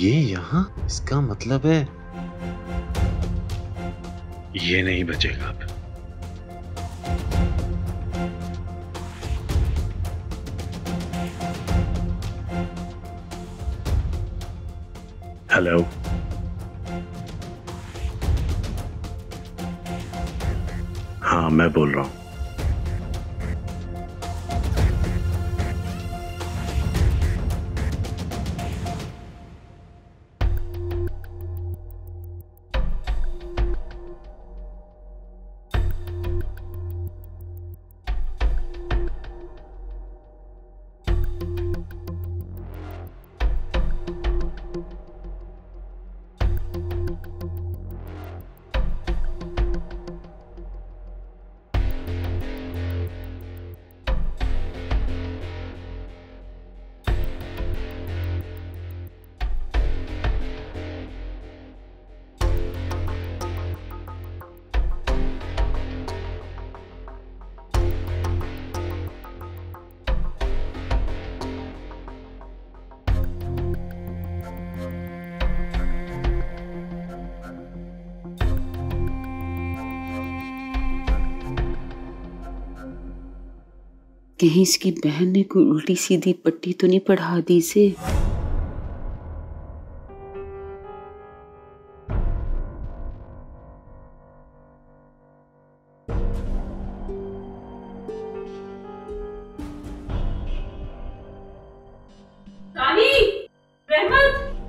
ये यहाँ, इसका मतलब है ये नहीं बचेगा अब। हेलो, हाँ मैं बोल रहा हूँ। कहीं इसकी बहन ने कोई उल्टी सीधी पट्टी तो नहीं पढ़ा दी इसे।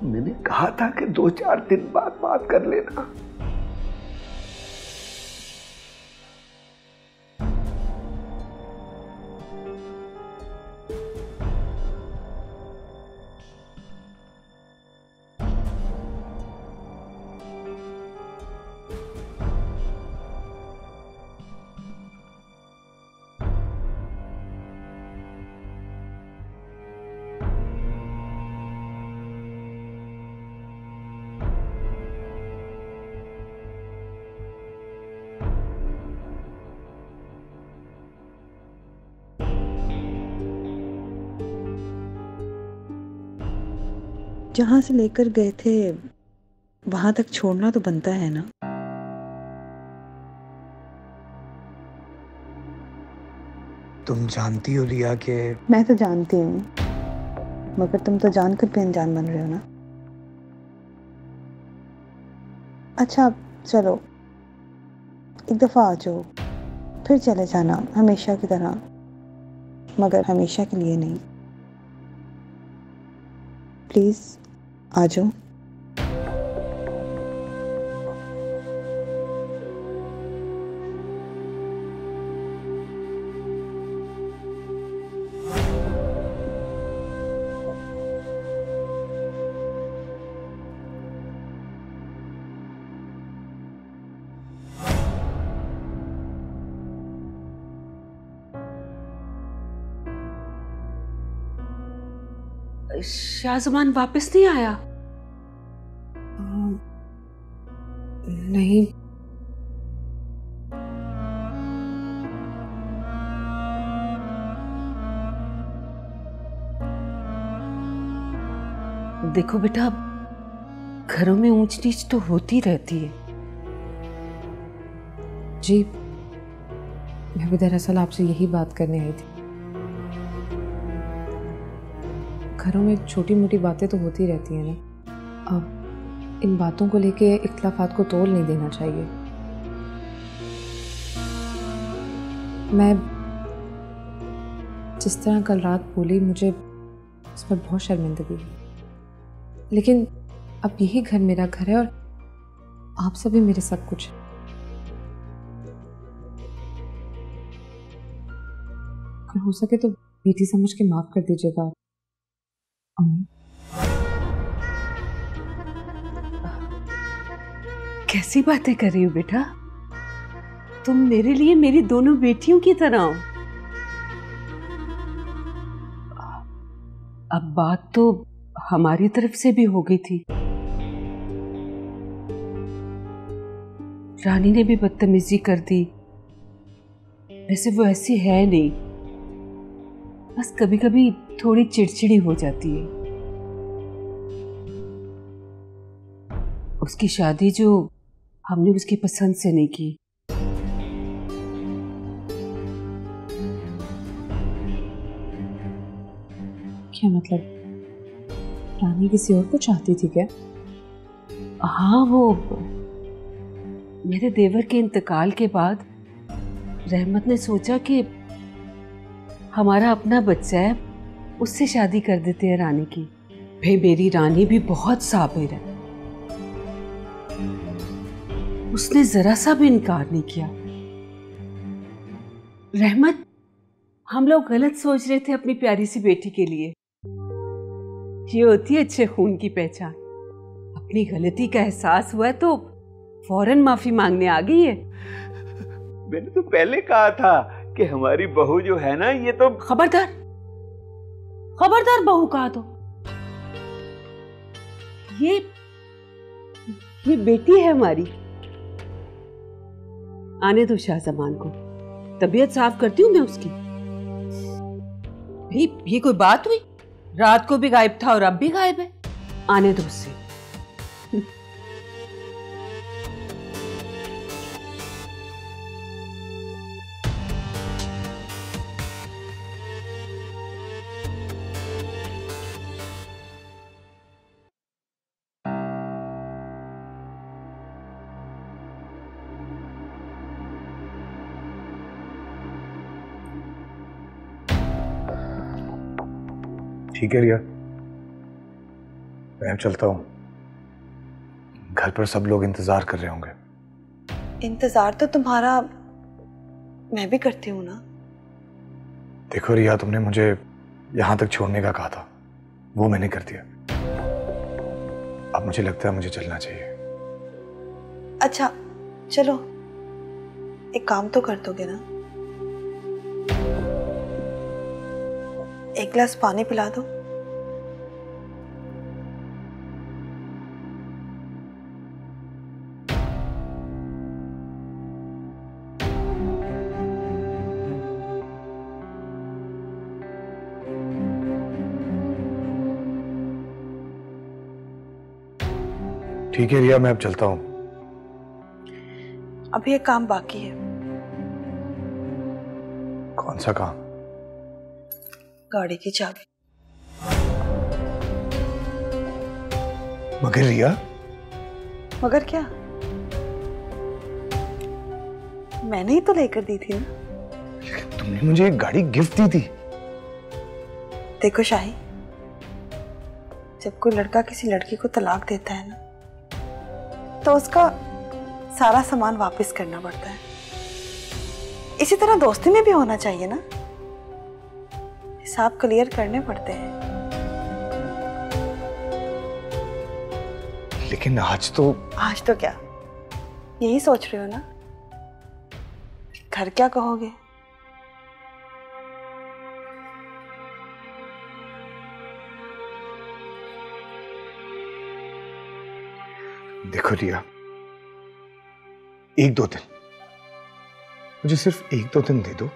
मैंने कहा था कि 2-4 दिन बाद बात कर लेना। जहां से लेकर गए थे वहां तक छोड़ना तो बनता है ना। तुम जानती हो रिया के मैं तो जानती हूँ, मगर तुम तो जानकर भी अनजान बन रहे हो ना। अच्छा चलो, एक दफा आ जाओ, फिर चले जाना हमेशा की तरह, मगर हमेशा के लिए नहीं। प्लीज आ जाओ। शाहजमान वापस नहीं आया? नहीं, देखो बेटा, घरों में ऊंच नीच तो होती रहती है। जी मैं भी दरअसल आपसे यही बात करने आई थी। घरों में छोटी मोटी बातें तो होती रहती हैं ना। अब इन बातों को लेके इख्तिलाफात को तोल नहीं देना चाहिए। मैं जिस तरह कल रात बोली, मुझे उस पर बहुत शर्मिंदगी हुई, लेकिन अब यही घर मेरा घर है और आप सभी मेरे सब कुछ है। अगर हो सके तो बेटी समझ के माफ कर दीजिएगा अम्मी। कैसी बातें कर रही हो बेटा? तुम मेरे लिए मेरी दोनों बेटियों की तरह हो। अब बात तो हमारी तरफ से भी हो गई थी। रानी ने भी बदतमीजी कर दी। वैसे वो ऐसी है नहीं, बस कभी कभी थोड़ी चिड़चिड़ी हो जाती है। उसकी शादी जो हमने उसकी पसंद से नहीं की। क्या मतलब, रानी किसी और को चाहती थी क्या? हाँ, वो मेरे देवर के इंतकाल के बाद रहमत ने सोचा कि हमारा अपना बच्चा है, उससे शादी कर देते हैं रानी की। भाई मेरी रानी भी बहुत साबिर है, उसने जरा सा भी इनकार नहीं किया। रहमत, हम लोग गलत सोच रहे थे अपनी प्यारी सी बेटी के लिए। ये होती है अच्छे खून की पहचान। अपनी गलती का एहसास हुआ है तो फौरन माफी मांगने आ गई है। मैंने तो पहले कहा था कि हमारी बहू जो है ना, ये तो खबरदार, खबरदार बहू कहा तो। ये बेटी है हमारी। आने दो शाहजमान को, तबीयत साफ करती हूं मैं उसकी। भाई ये कोई बात हुई? रात को भी गायब था और अब भी गायब है। आने दो उससे। ठीक है रिया, मैं चलता हूँ। घर पर सब लोग इंतजार कर रहे होंगे। इंतजार तो तुम्हारा मैं भी करती हूँ ना। देखो रिया, तुमने मुझे यहाँ तक छोड़ने का कहा था, वो मैंने कर दिया। अब मुझे लगता है मुझे चलना चाहिए। अच्छा चलो, एक काम तो कर दोगे ना? एक गिलास पानी पिला दो। ठीक है रिया, मैं अब चलता हूँ। अभी एक काम बाकी है। कौन सा काम? गाड़ी की चाबी। मगर रिया। मगर क्या? मैंने ही तो लेकर दी थी ना। तुमने मुझे एक गाड़ी गिफ्ट दी थी। देखो शाही, जब कोई लड़का किसी लड़की को तलाक देता है ना, तो उसका सारा सामान वापस करना पड़ता है। इसी तरह दोस्ती में भी होना चाहिए ना, हिसाब क्लियर करने पड़ते हैं। लेकिन आज तो क्या यही सोच रहे हो ना? घर क्या कहोगे? देखो रिया, एक दो दिन, मुझे सिर्फ एक दो दिन दे दो,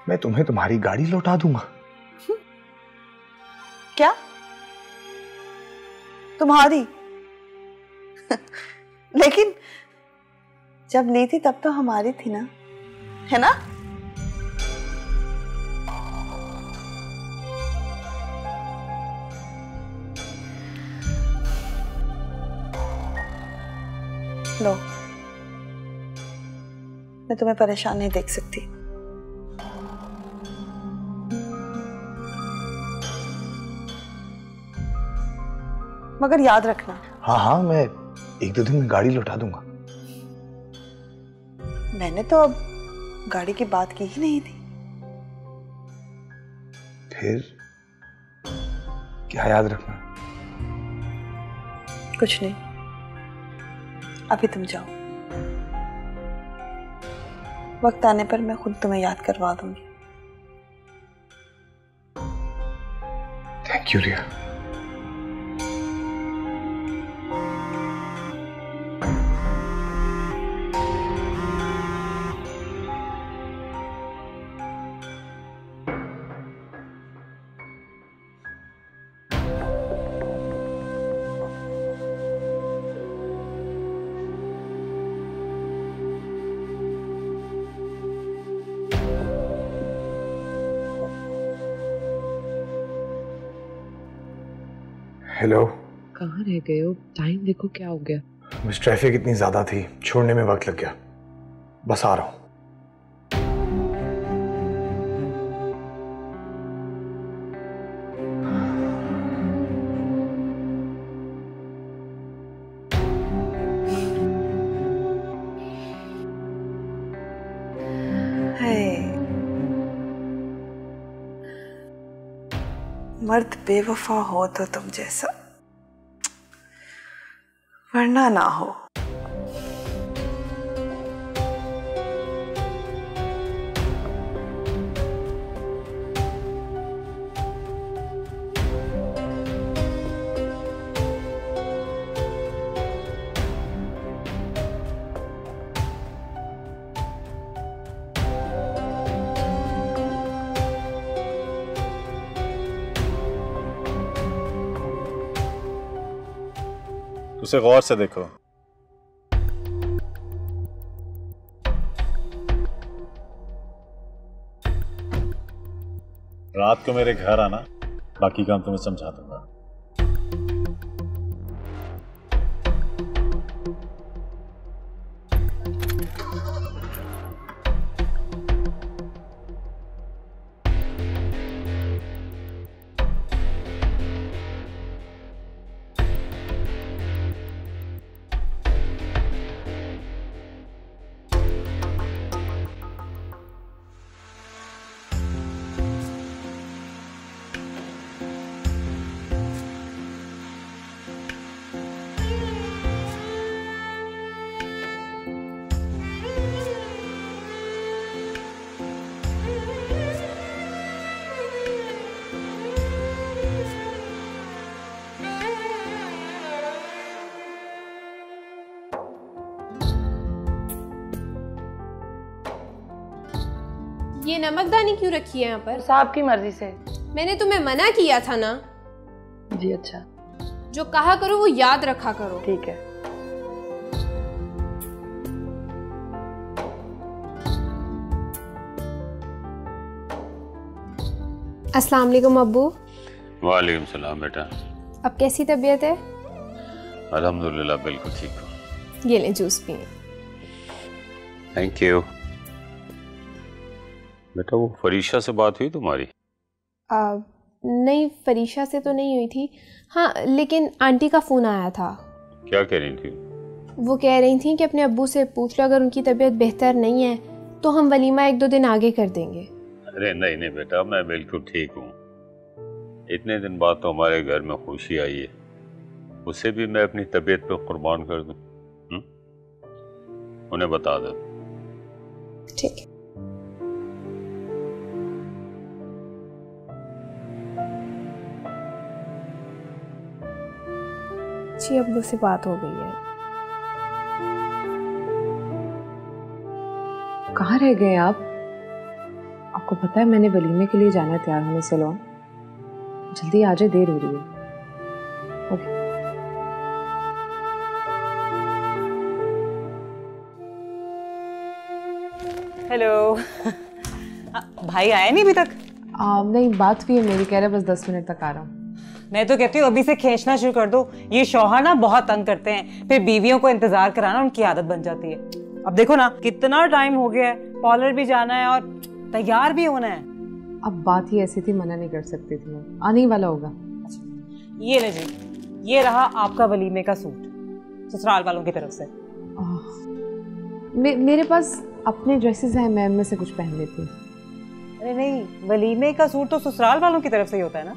मैं तुम्हें तुम्हारी गाड़ी लौटा दूंगा। क्या? तुम्हारी? लेकिन जब ली थी तब तो हमारी थी ना, है ना? लो, मैं तुम्हें परेशान नहीं देख सकती। मगर याद रखना। हाँ हाँ, मैं एक दो दिन में गाड़ी लौटा दूंगा। मैंने तो अब गाड़ी की बात की ही नहीं थी। फिर क्या याद रखना? कुछ नहीं, अभी तुम जाओ, वक्त आने पर मैं खुद तुम्हें याद करवा दूंगी। Thank you Riya. हेलो। कहाँ रह गए हो? टाइम देखो क्या हो गया। बस ट्रैफिक इतनी ज्यादा थी, छोड़ने में वक्त लग गया। बस आ रहा हूँ। मर्द बेवफा हो तो तुम जैसा, वरना ना हो। उसे गौर से देखो। रात को मेरे घर आना, बाकी काम तुम्हें समझा दूंगा। ये नमकदानी क्यों रखी है यहाँ पर? साहब की मर्जी से। मैंने तुम्हें मना किया था ना। जी अच्छा, जो कहा करो वो याद रखा करो। ठीक है। अस्सलाम वालेकुम अब्बू। वालेकुम सलाम बेटा। अब कैसी तबीयत है? अल्हम्दुलिल्लाह बिल्कुल ठीक हूँ। ये लें जूस पिए। Thank you. बेटा वो फरीशा से बात हुई तुम्हारी? नहीं, फरीशा से तो नहीं हुई थी। हाँ, लेकिन आंटी का फ़ोन आया था। क्या कह रही थी? वो कह रही थी कि अपने अब्बू से पूछ लो, अगर उनकी तबीयत बेहतर नहीं है तो हम वलीमा 1-2 दिन आगे कर देंगे। अरे नहीं नहीं बेटा, मैं बिल्कुल ठीक हूँ। इतने दिन बाद तो हमारे घर में खुशी आई है, उसे भी मैं अपनी तबीयत पे कुर्बान कर दूँ? उन्हें बता दो। ठीक है। जी अब्बू से बात हो गई है। कहाँ रह गए आप? आपको पता है मैंने वलीमे के लिए जाना है तैयार होने सैलून। जल्दी आ जाए, देर हो रही है। ओके। हेलो। भाई आए नहीं अभी तक? नहीं, बात भी है मेरी, कह रहे बस 10 मिनट तक आ रहा हूँ। मैं तो कहती हूँ अभी से खींचना शुरू कर दो। ये शौहर ना बहुत तंग करते हैं, फिर बीवियों को इंतजार कराना उनकी आदत बन जाती है। अब देखो ना कितना टाइम हो गया है, पार्लर भी जाना है और तैयार भी होना है। अब बात ही ऐसी थी, मना नहीं कर सकती थी मैं, आने ही वाला होगा। ये ले जी, ये रहा आपका वलीमे का सूट, ससुराल वालों की तरफ से। मेरे पास अपने ड्रेसेस हैं, मैं उनमें से कुछ पहन लेती हूँ। अरे नहीं, वलीमे का सूट तो ससुराल वालों की तरफ से ही होता है ना।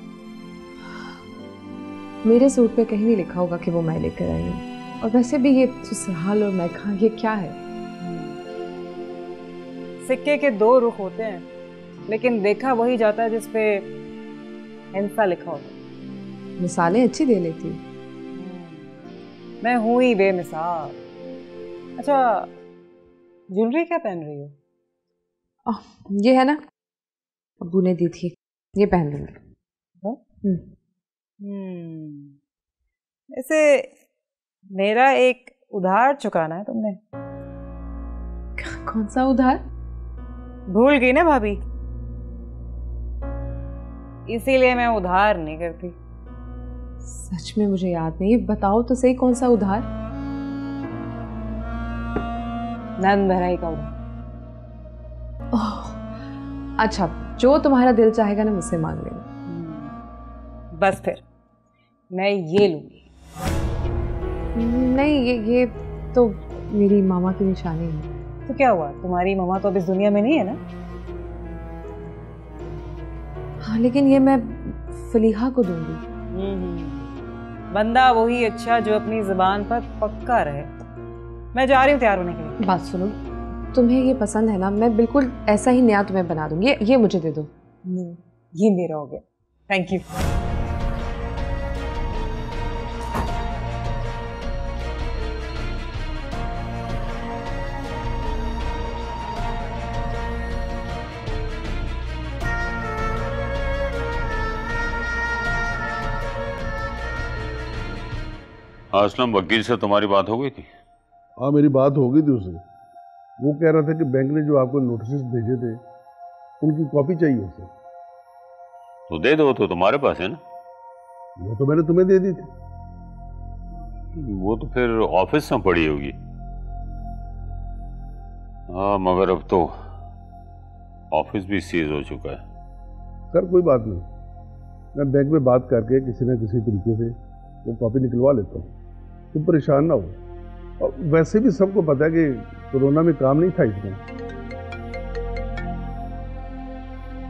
मेरे सूट पे कहीं नहीं लिखा होगा कि वो मैं लेकर आई हूँ। और वैसे भी ये ससुराल और मैखा, ये क्या है? सिक्के के 2 रुख होते हैं, लेकिन देखा वही जाता है जिसपे हिंसा लिखा होता है। मिसालें अच्छी दे लेती हूँ। मैं हूँ ही बेमिसाल। अच्छा, ज्वेलरी क्या पहन रही हो? ये है ना, अब्बू ने दी थी, ये पहन लूंगी। वैसे मेरा एक उधार चुकाना है तुमने। कौन सा उधार? भूल गई ना भाभी, इसीलिए मैं उधार नहीं करती। सच में मुझे याद नहीं, बताओ तो सही कौन सा उधार? नंद भराई का उधार। अच्छा, जो तुम्हारा दिल चाहेगा ना मुझसे मांग लेना। बस फिर मैं ये लूंगी। नहीं, ये तो मेरी मामा की निशानी है। तो क्या हुआ, तुम्हारी मामा तो अब इस दुनिया में नहीं है ना? हाँ, लेकिन ये मैं फलीहा को दूंगी। बंदा वही अच्छा जो अपनी जुबान पर पक्का रहे। मैं जा रही हूँ तैयार होने के लिए। बात सुनो, तुम्हें ये पसंद है ना, मैं बिल्कुल ऐसा ही नया तुम्हें बना दूंगी। ये मुझे दे दो। ये मेरा हो गया, थैंक यू। असलम, वकील से तुम्हारी बात हो गई थी? हाँ, मेरी बात हो गई थी उससे। वो कह रहा था कि बैंक ने जो आपको नोटिस भेजे थे उनकी कॉपी चाहिए उसे। तो दे दो, तो तुम्हारे पास है ना। वो तो मैंने तुम्हें दे दी थी। वो तो फिर ऑफिस में पड़ी होगी। हाँ, मगर अब तो ऑफिस भी सीज हो चुका है। सर कोई बात नहीं, मैं बैंक में बात करके किसी न किसी तरीके से वो कॉपी निकलवा लेता हूँ, तुम परेशान ना हो। और वैसे भी सबको पता है कि कोरोना में काम नहीं था इसमें।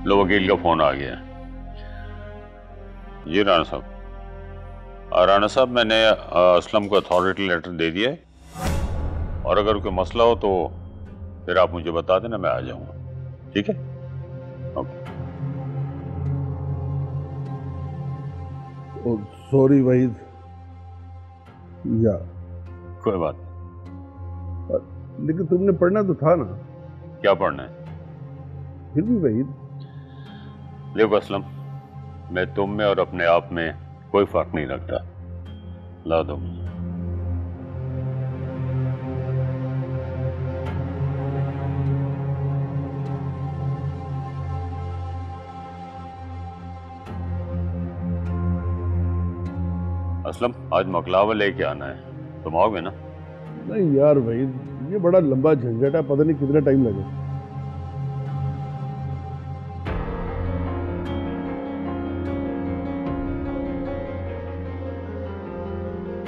लो, वकील का फोन आ गया। जी राणा साहब। राणा साहब, मैंने असलम को अथॉरिटी लेटर दे दिया है, और अगर कोई मसला हो तो फिर आप मुझे बता देना, मैं आ जाऊंगा। ठीक है? सॉरी वहीद। या कोई बात नहीं। लेकिन तुमने पढ़ना तो था ना। क्या पढ़ना है? फिर भी वहीद। देखो असलम, मैं तुम में और अपने आप में कोई फर्क नहीं रखता। ला दो मुझे। असलम, आज मकलावा लेके आना है, तुम आओगे ना? नहीं यार वहीद, ये बड़ा लंबा झंझट है, पता नहीं कितना टाइम लगेगा।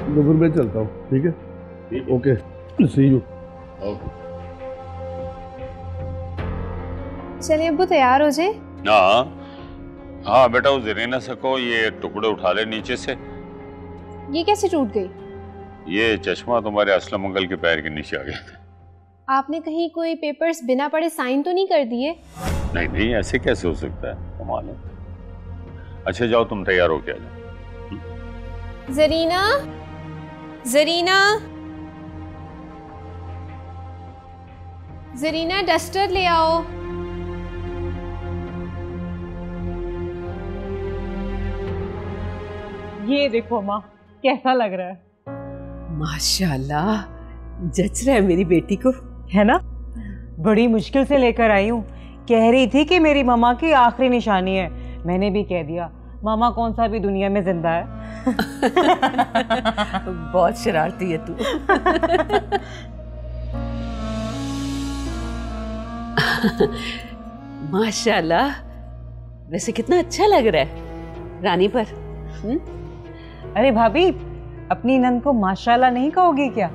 तो फिर मैं चलता हूँ। ठीक है? Okay, see you. चलिए अब्बू, तैयार हो जाए। हाँ बेटा, उस जरीना से को ये टुकड़े उठा ले नीचे से। ये कैसे टूट गई? ये चश्मा तुम्हारे असलम अंकल के पैर के नीचे आ गया था। आपने कहीं कोई पेपर्स बिना पढ़े साइन तो नहीं कर दिए? नहीं नहीं, ऐसे कैसे हो सकता है, कमाल है। अच्छा जाओ, तुम तैयार हो के आ जाओ। जरीना, जरीना, जरीना, डस्टर ले आओ। ये देखो माँ, कैसा लग रहा है? माशाल्लाह, जच रहा है मेरी बेटी को, है ना? बड़ी मुश्किल से लेकर आई हूँ। कह रही थी कि मेरी मामा की आखिरी निशानी है। मैंने भी कह दिया, मामा कौन सा भी दुनिया में जिंदा है। बहुत शरारती है तू। माशाल्लाह, वैसे कितना अच्छा लग रहा है रानी पर। अरे भाभी, अपनी नंद को माशाल्लाह नहीं कहोगी क्या?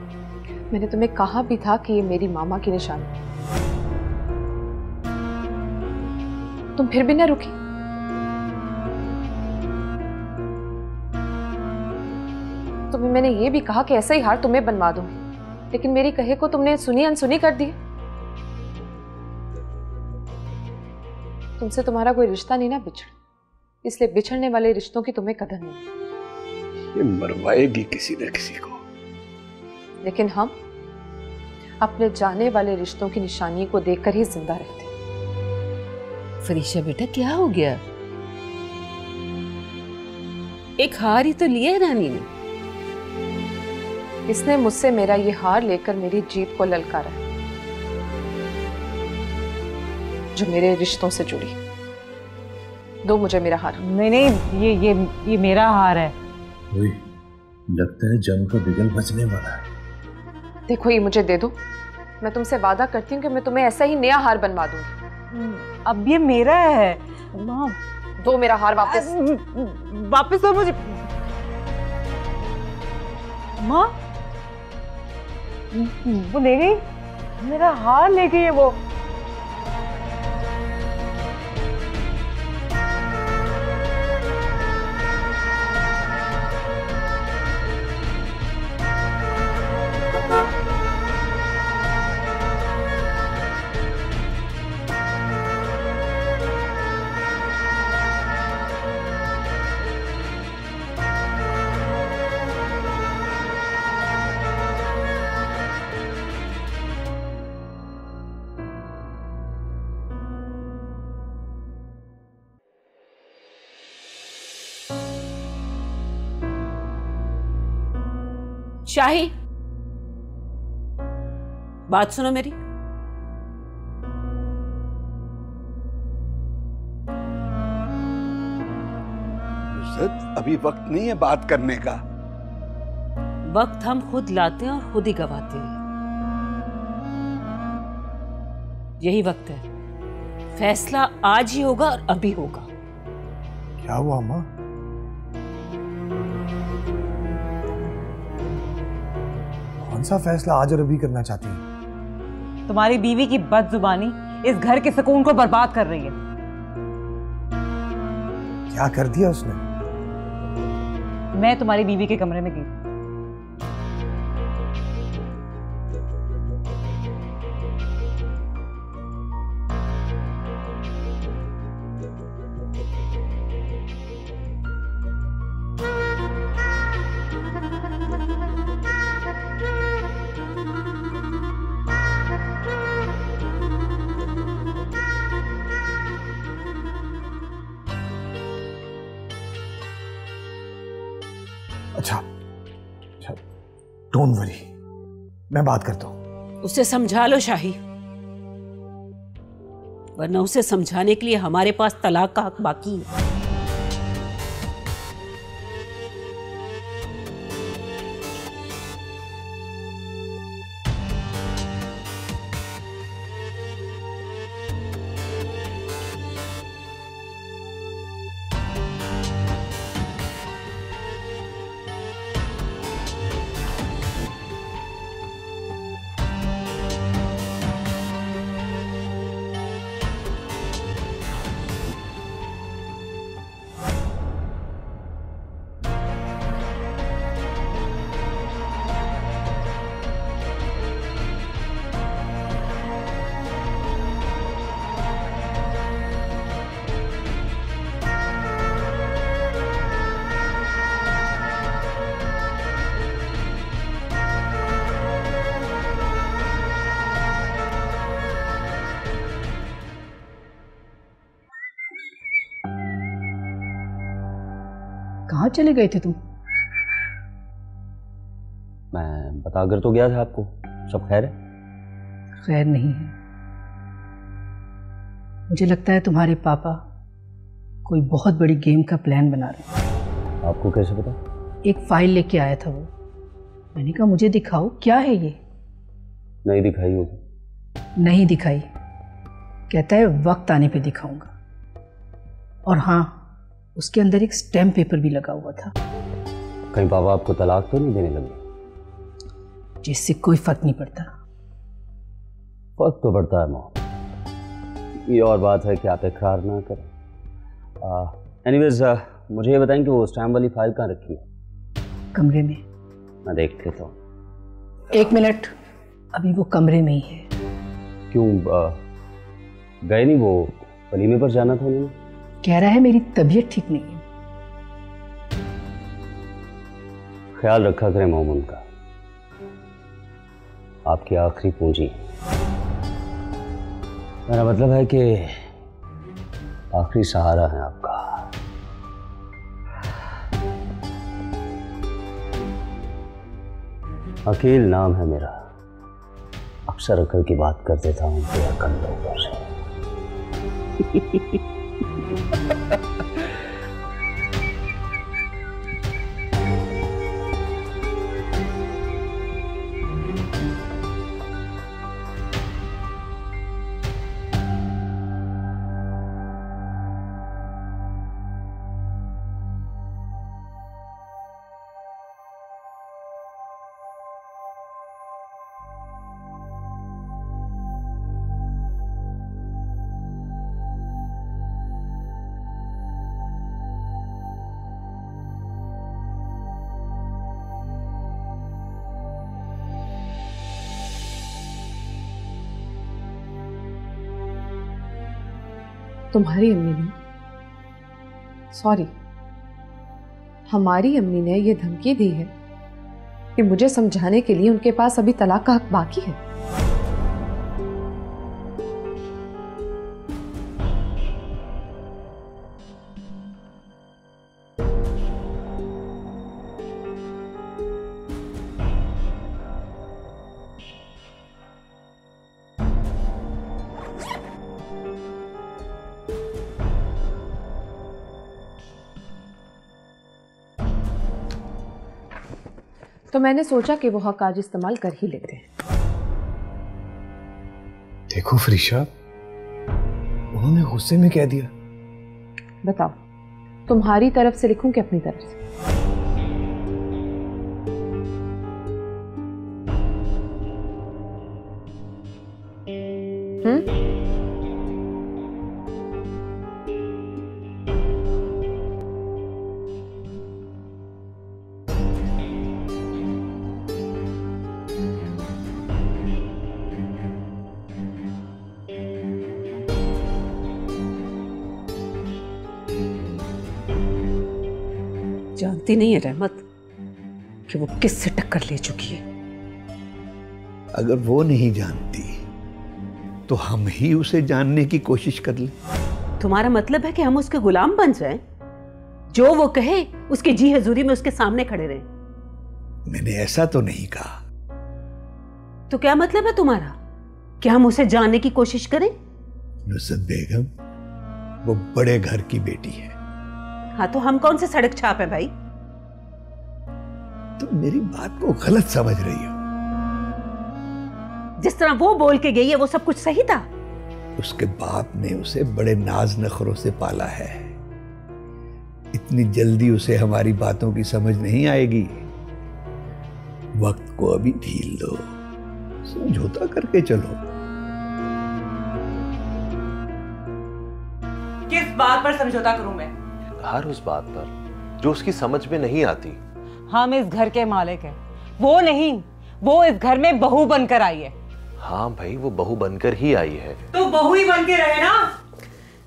मैंने तुम्हें कहा भी था कि ये मेरी मामा की निशानी। तुम फिर भी ना रुकी। तुम्हें मैंने ये भी कहा कि ऐसा ही हार तुम्हें बनवा दूंगी, लेकिन मेरी कहे को तुमने सुनी अनसुनी कर दी। तुमसे तुम्हारा कोई रिश्ता नहीं ना बिछड़ा, इसलिए बिछड़ने वाले रिश्तों की तुम्हें कदर नहीं। ये मरवाएगी किसी न किसी को। लेकिन हम अपने जाने वाले रिश्तों की निशानी को देखकर ही जिंदा रहते। फरीशा बेटा, क्या हो गया? एक हार ही तो लिया है रानी ने। इसने मुझसे मेरा ये हार लेकर मेरी जीत को ललकारा है, जो मेरे रिश्तों से जुड़ी। दो मुझे मेरा हार। नहीं नहीं, ये मेरा हार है। वही लगता है जंग का बिगल बजने वाला है। देखो ये मुझे दे दो, मैं तुमसे वादा करती हूँ कि मैं तुम्हें ऐसा ही नया हार बनवा दूंगी। अब ये मेरा है माँ। दो मेरा हार वापस। वापस दो मुझे माँ। वो ले गई, मेरा हार ले गई है वो। शाही, बात सुनो मेरी। अभी वक्त नहीं है बात करने का। वक्त हम खुद लाते हैं और खुद ही गवाते हैं। यही वक्त है, फैसला आज ही होगा और अभी होगा। क्या हुआ माँ? कौन सा फैसला आज और अभी करना चाहती है? तुम्हारी बीवी की बदजुबानी इस घर के सुकून को बर्बाद कर रही है। क्या कर दिया उसने? मैं तुम्हारी बीवी के कमरे में गई। अच्छा, डोंट वरी, मैं बात करता हूं। उसे समझा लो शाही, वरना उसे समझाने के लिए हमारे पास तलाक का हक बाकी है। कहाँ चले गए थे तुम? मैं बताकर तो गया था आपको। सब खैर है? खैर नहीं है। मुझे लगता है तुम्हारे पापा कोई बहुत बड़ी गेम का प्लान बना रहे हैं। आपको कैसे पता? एक फाइल लेके आया था वो। मैंने कहा मुझे दिखाओ, क्या है ये? नहीं दिखाई होगी। नहीं दिखाई, कहता है वक्त आने पे दिखाऊंगा। और हाँ, उसके अंदर एक स्टैम्प पेपर भी लगा हुआ था। कहीं पापा आपको तलाक तो नहीं देने लगे? जिससे कोई फर्क नहीं पड़ता। फर्क तो पड़ता है माँ। ये और बात है कि आप इकरार ना करें। एनीवेज, मुझे ये बताएं कि वो स्टैम्प वाली फाइल कहाँ रखी है? कमरे में। मैं देख लेता हूँ। 1 मिनट, अभी वो कमरे में ही है। क्यों गए नहीं? वो वलीमे पर जाना था उन्होंने। कह रहा है मेरी तबीयत ठीक नहीं है। ख्याल रखा करें मोमन का, आपकी आखिरी पूंजी। मेरा मतलब है कि आखिरी सहारा है आपका। अकील नाम है मेरा। अक्सर अकल की बात कर देता हूँ बेअकल लोगों से। तुम्हारी अम्मी ने, सॉरी, हमारी अम्मी ने ये धमकी दी है कि मुझे समझाने के लिए उनके पास अभी तलाक का हक बाकी है। तो मैंने सोचा कि वो हक आज इस्तेमाल कर ही लेते हैं। देखो फरीशा, उन्होंने गुस्से में कह दिया। बताओ, तुम्हारी तरफ से लिखूं कि अपनी तरफ से? जानती नहीं है रहमत कि वो किससे टक्कर ले चुकी है। अगर वो नहीं जानती तो हम ही उसे जानने की कोशिश कर लें। तुम्हारा मतलब है कि हम उसके गुलाम बन जाएं? जो वो कहे उसकी जी हजूरी में उसके सामने खड़े रहें? मैंने ऐसा तो नहीं कहा। तो क्या मतलब है तुम्हारा कि हम उसे जानने की कोशिश करें? नुसरत बेगम वो बड़े घर की बेटी है। हाँ, तो हम कौन से सड़क छाप है भाई? तुम मेरी बात को गलत समझ रही हो। जिस तरह वो बोल के गई है वो सब कुछ सही था। उसके बाप ने उसे बड़े नाज नखरों से पाला है। इतनी जल्दी उसे हमारी बातों की समझ नहीं आएगी। वक्त को अभी ढील दो, समझौता करके चलो। किस बात पर समझौता करूं मैं? हर उस बात पर जो उसकी समझ में नहीं आती। हम इस घर के मालिक हैं, वो नहीं। वो इस घर में बहू बनकर आई है। हाँ भाई, वो बहू बनकर ही आई है। तो बहू ही बन के रहे ना।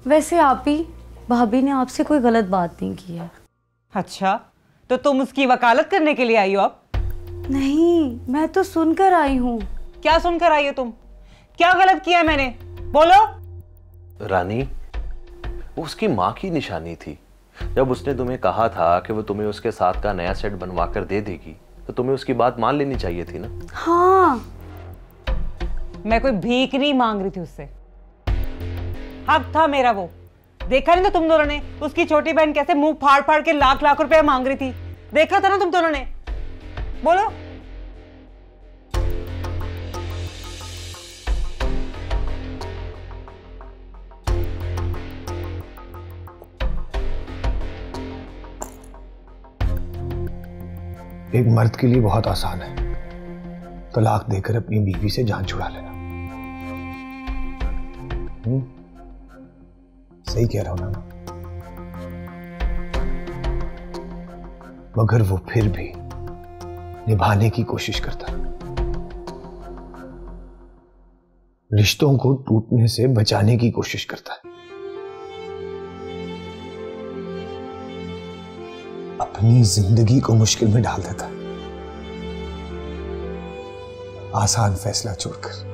वैसे आप ही, भाभी ने आपसे कोई गलत बात नहीं की है। अच्छा, तो तुम उसकी वकालत करने के लिए आई हो अब? नहीं, मैं तो सुनकर आई हूँ। क्या सुनकर आई हो तुम? क्या गलत किया मैंने? बोलो। रानी, वो उसकी माँ की निशानी थी। जब उसने तुम्हें कहा था कि वो तुम्हें उसके साथ का नया सेट बनवा कर दे देगी, तो तुम्हें उसकी बात मान लेनी चाहिए थी ना। हाँ, मैं कोई भीख नहीं मांग रही थी उससे। हक था मेरा वो। देखा नहीं तो तुम दोनों ने उसकी छोटी बहन कैसे मुंह फाड़ फाड़ के लाख लाख रुपए मांग रही थी? देखा था ना तुम दोनों ने? बोलो। एक मर्द के लिए बहुत आसान है तलाक देकर अपनी बीवी से जान छुड़ा लेना। सही कह रहा हूं ना? मगर वो फिर भी निभाने की कोशिश करता है, रिश्तों को टूटने से बचाने की कोशिश करता है, अपनी जिंदगी को मुश्किल में डाल देता है आसान फैसला छोड़कर।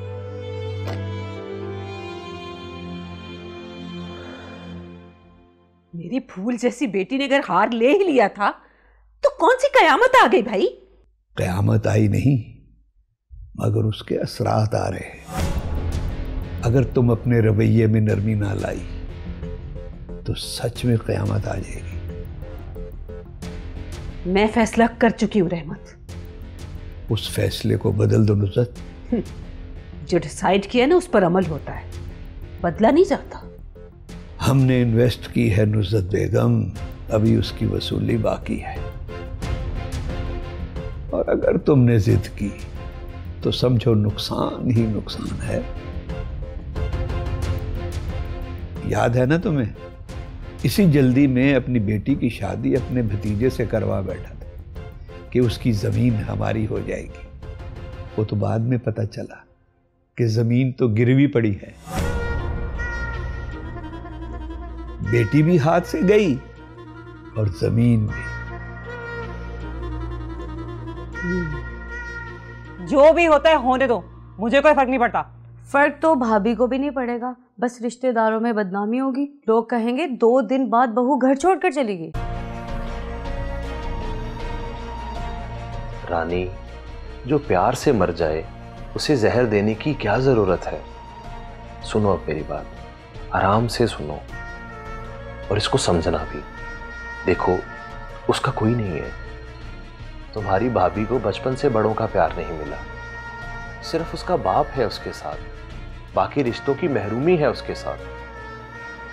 मेरी फूल जैसी बेटी ने अगर हार ले ही लिया था तो कौन सी कयामत आ गई भाई? कयामत आई नहीं, मगर उसके असरात आ रहे हैं। अगर तुम अपने रवैये में नरमी ना लाई तो सच में कयामत आ जाएगी। मैं फैसला कर चुकी हूं रहमत। उस फैसले को बदल दो नुसरत। जो डिसाइड किया ना उस पर अमल होता है, बदला नहीं जाता। हमने इन्वेस्ट की है नुसरत बेगम, अभी उसकी वसूली बाकी है। और अगर तुमने जिद की तो समझो नुकसान ही नुकसान है। याद है ना तुम्हें, इसी जल्दी में अपनी बेटी की शादी अपने भतीजे से करवा बैठा था कि उसकी जमीन हमारी हो जाएगी। वो तो बाद में पता चला कि जमीन तो गिरवी पड़ी है। बेटी भी हाथ से गई और जमीन भी। जो भी होता है होने दो, मुझे कोई फर्क नहीं पड़ता। फर्क तो भाभी को भी नहीं पड़ेगा, बस रिश्तेदारों में बदनामी होगी। लोग कहेंगे 2 दिन बाद बहू घर छोड़कर चली गई। रानी, जो प्यार से मर जाए उसे जहर देने की क्या जरूरत है? सुनो अब मेरी बात, आराम से सुनो और इसको समझना भी। देखो, उसका कोई नहीं है। तुम्हारी भाभी को बचपन से बड़ों का प्यार नहीं मिला, सिर्फ उसका बाप है उसके साथ, बाकी रिश्तों की महरूमी है उसके साथ।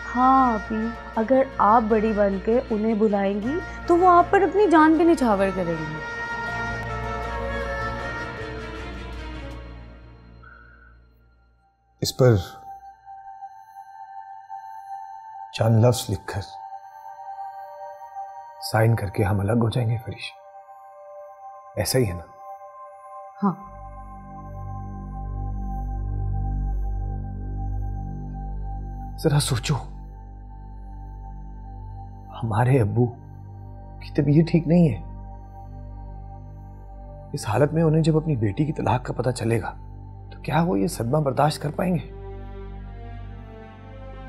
हाँ अभी, अगर आप बड़ी बन के उन्हें बुलाएंगी तो वो आप पर अपनी जान भी निछावर करेंगी। इस पर चंद लफ्ज लिखकर साइन करके हम अलग हो जाएंगे फरीशा, ऐसा ही है ना? हाँ। जरा सोचो, हमारे अब्बू की तबीयत ठीक नहीं है। इस हालत में उन्हें जब अपनी बेटी की तलाक का पता चलेगा तो क्या वो ये सदमा बर्दाश्त कर पाएंगे?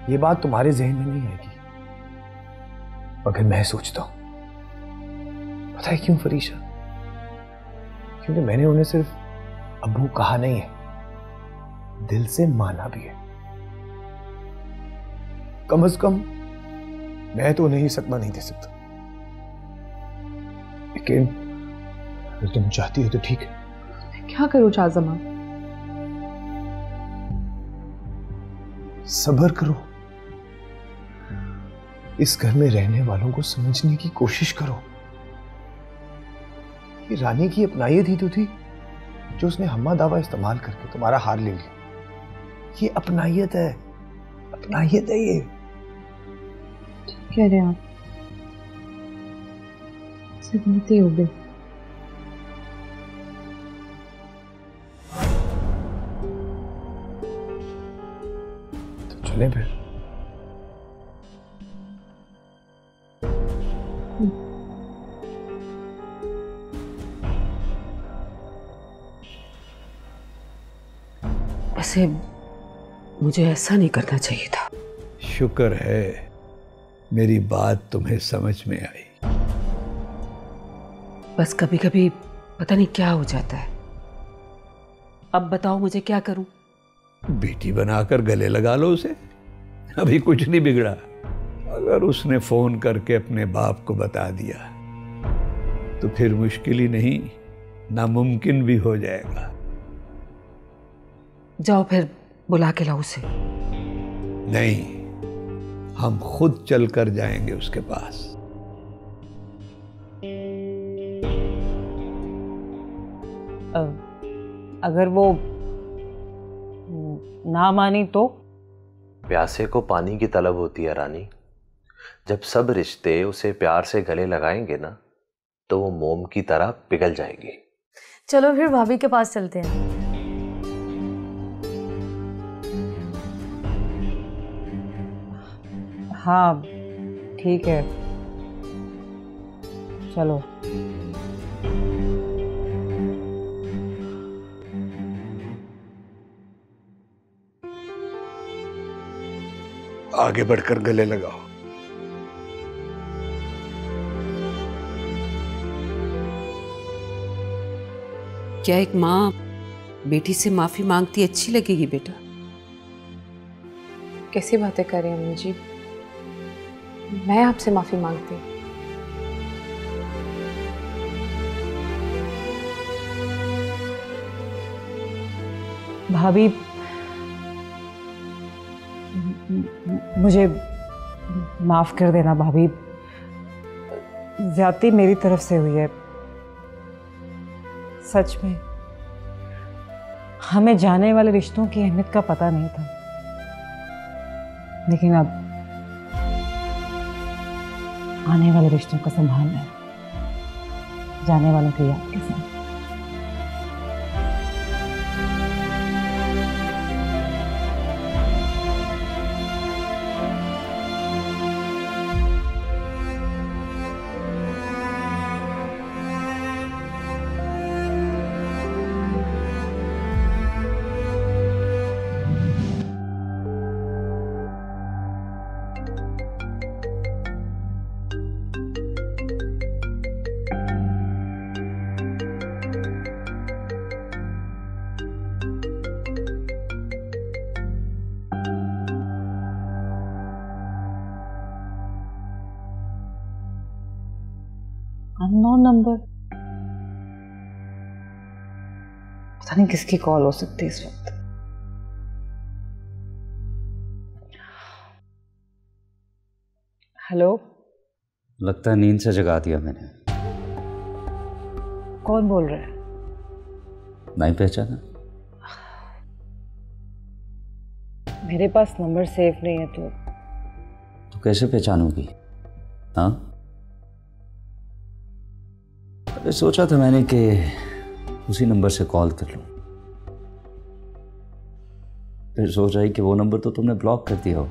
ये बात तुम्हारे जहन में नहीं आएगी, मगर मैं सोचता हूं। पता है क्यों फरीशा? क्योंकि मैंने उन्हें सिर्फ अब्बू कहा नहीं है, दिल से माना भी है। कम से कम मैं तो उन्हें ही सदमा नहीं दे सकता, लेकिन अगर तुम चाहती हो तो ठीक है। क्या करूं शाहजमा? सब्र करो, इस घर में रहने वालों को समझने की कोशिश करो। ये रानी की अपनायत ही तो थी जो उसने हम्मा दावा इस्तेमाल करके तुम्हारा हार ले लिया। ये अपनायत है, अपनायत है ये। कह रहे हैं आप? गलती हो गई। तो चलें फिर। वैसे मुझे ऐसा नहीं करना चाहिए था। शुक्र है मेरी बात तुम्हें समझ में आई। बस कभी कभी पता नहीं क्या हो जाता है। अब बताओ मुझे क्या करूं? बेटी बनाकर गले लगा लो उसे, अभी कुछ नहीं बिगड़ा। अगर उसने फोन करके अपने बाप को बता दिया तो फिर मुश्किल ही नहीं, नामुमकिन भी हो जाएगा। जाओ फिर बुला के लाओ उसे। नहीं, हम खुद चल कर जाएंगे उसके पास। अगर वो ना मानी तो? प्यासे को पानी की तलब होती है रानी। जब सब रिश्ते उसे प्यार से गले लगाएंगे ना तो वो मोम की तरह पिघल जाएगी। चलो फिर भाभी के पास चलते हैं। हाँ ठीक है, चलो। आगे बढ़कर गले लगाओ। क्या एक माँ बेटी से माफी मांगती अच्छी लगेगी बेटा? कैसी बातें कर रही हैं अम्मी जी? मैं आपसे माफी मांगती। भाभी, मुझे माफ कर देना भाभी, ज्यादती मेरी तरफ से हुई है। सच में हमें जाने वाले रिश्तों की अहमियत का पता नहीं था, लेकिन अब आने वाले रिश्तों को संभालना है, जाने वालों की याद के साथ। नंबर, पता नहीं किसकी कॉल हो सकती है इस वक्त। हेलो, लगता है नींद से जगा दिया मैंने। कौन बोल रहा है? नहीं पहचाना? मेरे पास नंबर सेव नहीं है तो कैसे पहचानूंगी? हाँ, अरे सोचा था मैंने कि उसी नंबर से कॉल कर लूं, फिर सोच रही कि वो नंबर तो तुमने ब्लॉक कर दिया हो।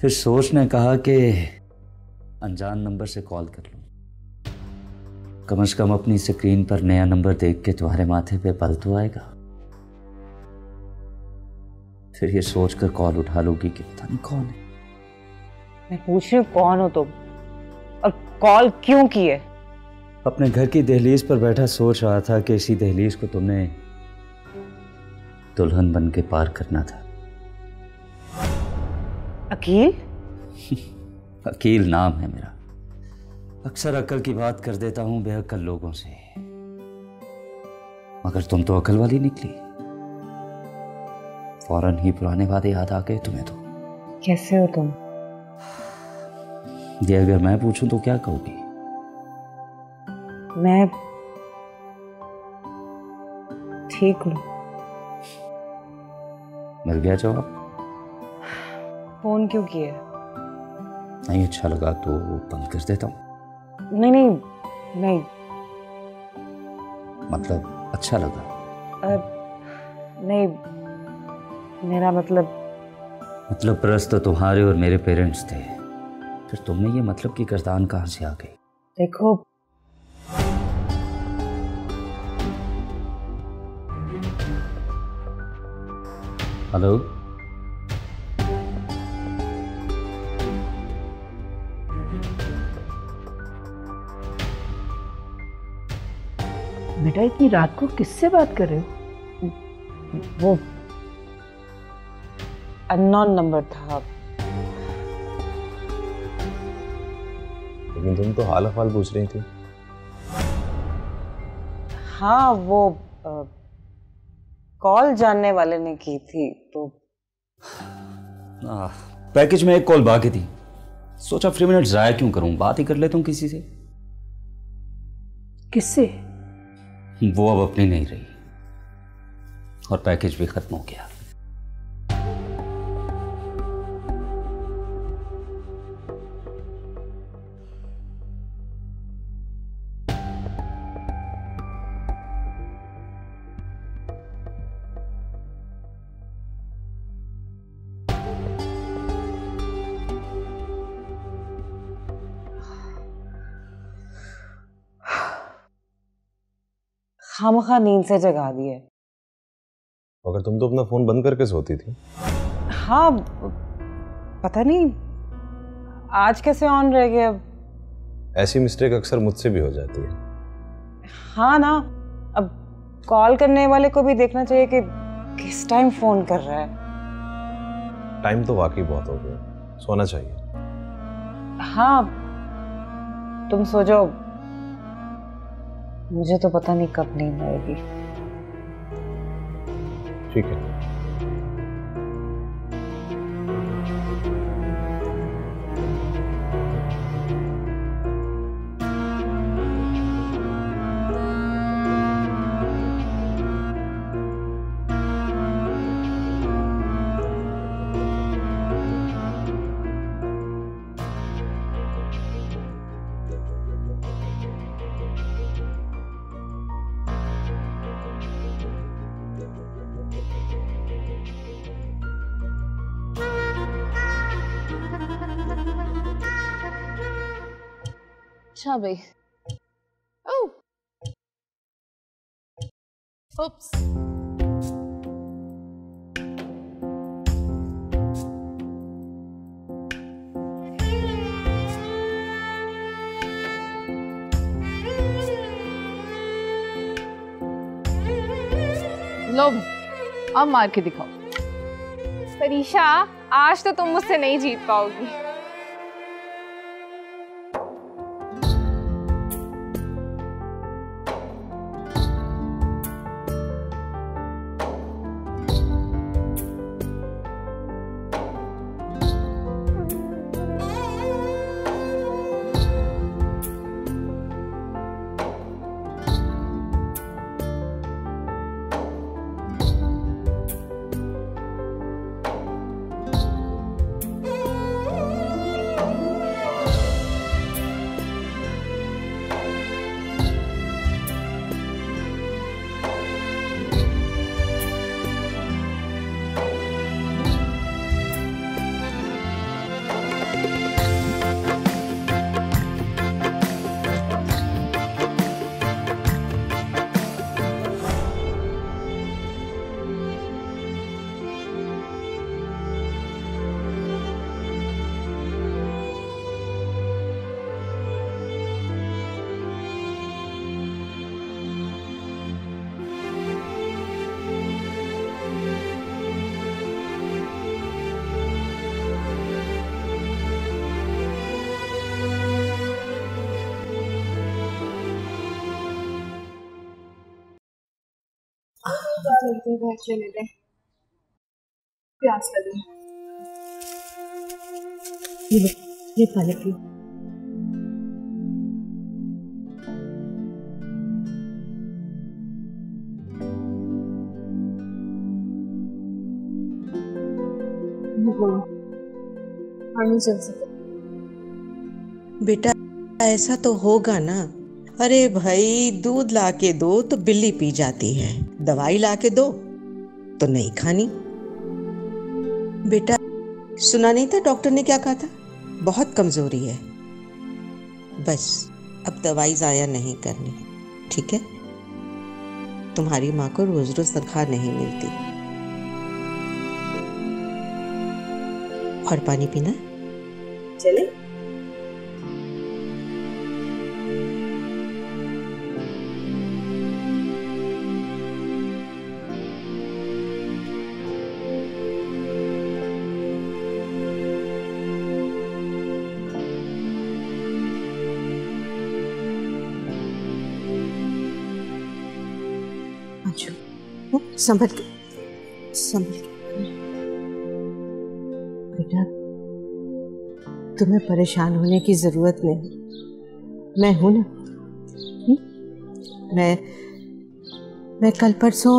फिर सोच ने कहा कि अनजान नंबर से कॉल कर लूं, कम से कम अपनी स्क्रीन पर नया नंबर देख के तुम्हारे माथे पे बल तो आएगा। फिर ये सोचकर कॉल उठा लोगी कि पता नहीं कौन है। मैं पूछ रही हूँ कौन हो तुम और कॉल क्यों की है? अपने घर की दहलीज पर बैठा सोच रहा था कि इसी दहलीज को तुमने दुल्हन बन के पार करना था। अकील? अकील नाम है मेरा। अक्सर अक्ल की बात कर देता हूं बेअक्ल लोगों से, मगर तुम तो अक्ल वाली निकली। फौरन ही पुराने वादे याद आ गए तुम्हें तो। कैसे हो तुम? ये अगर मैं पूछूं तो क्या कहोगी? मैं ठीक हूं। मिल गया जवाब? फोन क्यों किए? नहीं अच्छा लगा तो बंद कर देता हूं। नहीं नहीं नहीं, मतलब अच्छा लगा? नहीं, मेरा मतलब परस तो तुम्हारे और मेरे पेरेंट्स थे, फिर तुमने ये मतलब की गर्दान कहां से आ गई? देखो, हेलो, बेटा इतनी रात को किससे बात कर रहे हो? वो अननोन नंबर था। लेकिन तुम तो हाल अहवाल पूछ रही थी। हाँ, वो कॉल जानने वाले ने की थी तो पैकेज में एक कॉल बाकी थी, सोचा फ्री मिनट जाया क्यों करूं, बात ही कर लेता हूं किसी से। किससे? वो अब अपनी नहीं रही और पैकेज भी खत्म हो गया। खामखा नींद से जगा दिए। अगर तुम तो अपना फोन बंद करके सोती थी। हाँ, पता नहीं आज कैसे ऑन रह गया। ऐसी मिस्टेक अक्सर मुझसे भी हो जाती है। हाँ ना, अब कॉल करने वाले को भी देखना चाहिए कि किस टाइम फोन कर रहा है। टाइम तो वाकई बहुत हो गया, सोना चाहिए। हाँ, तुम सो जाओ, मुझे तो पता नहीं कब नींद आएगी। ठीक है। अच्छा भाई। ओह, उप्स। लो, अब मार के दिखाओ। परीक्षा, आज तो तुम मुझसे नहीं जीत पाओगी। चलते बैठ लेने दे, प्यास लगी। ये पानी पियो। नहीं चल सकते बेटा, ऐसा तो होगा ना। अरे भाई, दूध ला के दो तो बिल्ली पी जाती है, दवाई ला के दो तो नहीं खानी। बेटा, सुना नहीं था डॉक्टर ने क्या कहा था? बहुत कमजोरी है, बस अब दवाई जाया नहीं करनी, ठीक है? तुम्हारी माँ को रोज रोज तनख्वाह नहीं मिलती। और पानी पीना चले? संभल के, संभल के। बेटा, तुम्हें परेशान होने की जरूरत नहीं, मैं हूं ना। मैं कल परसों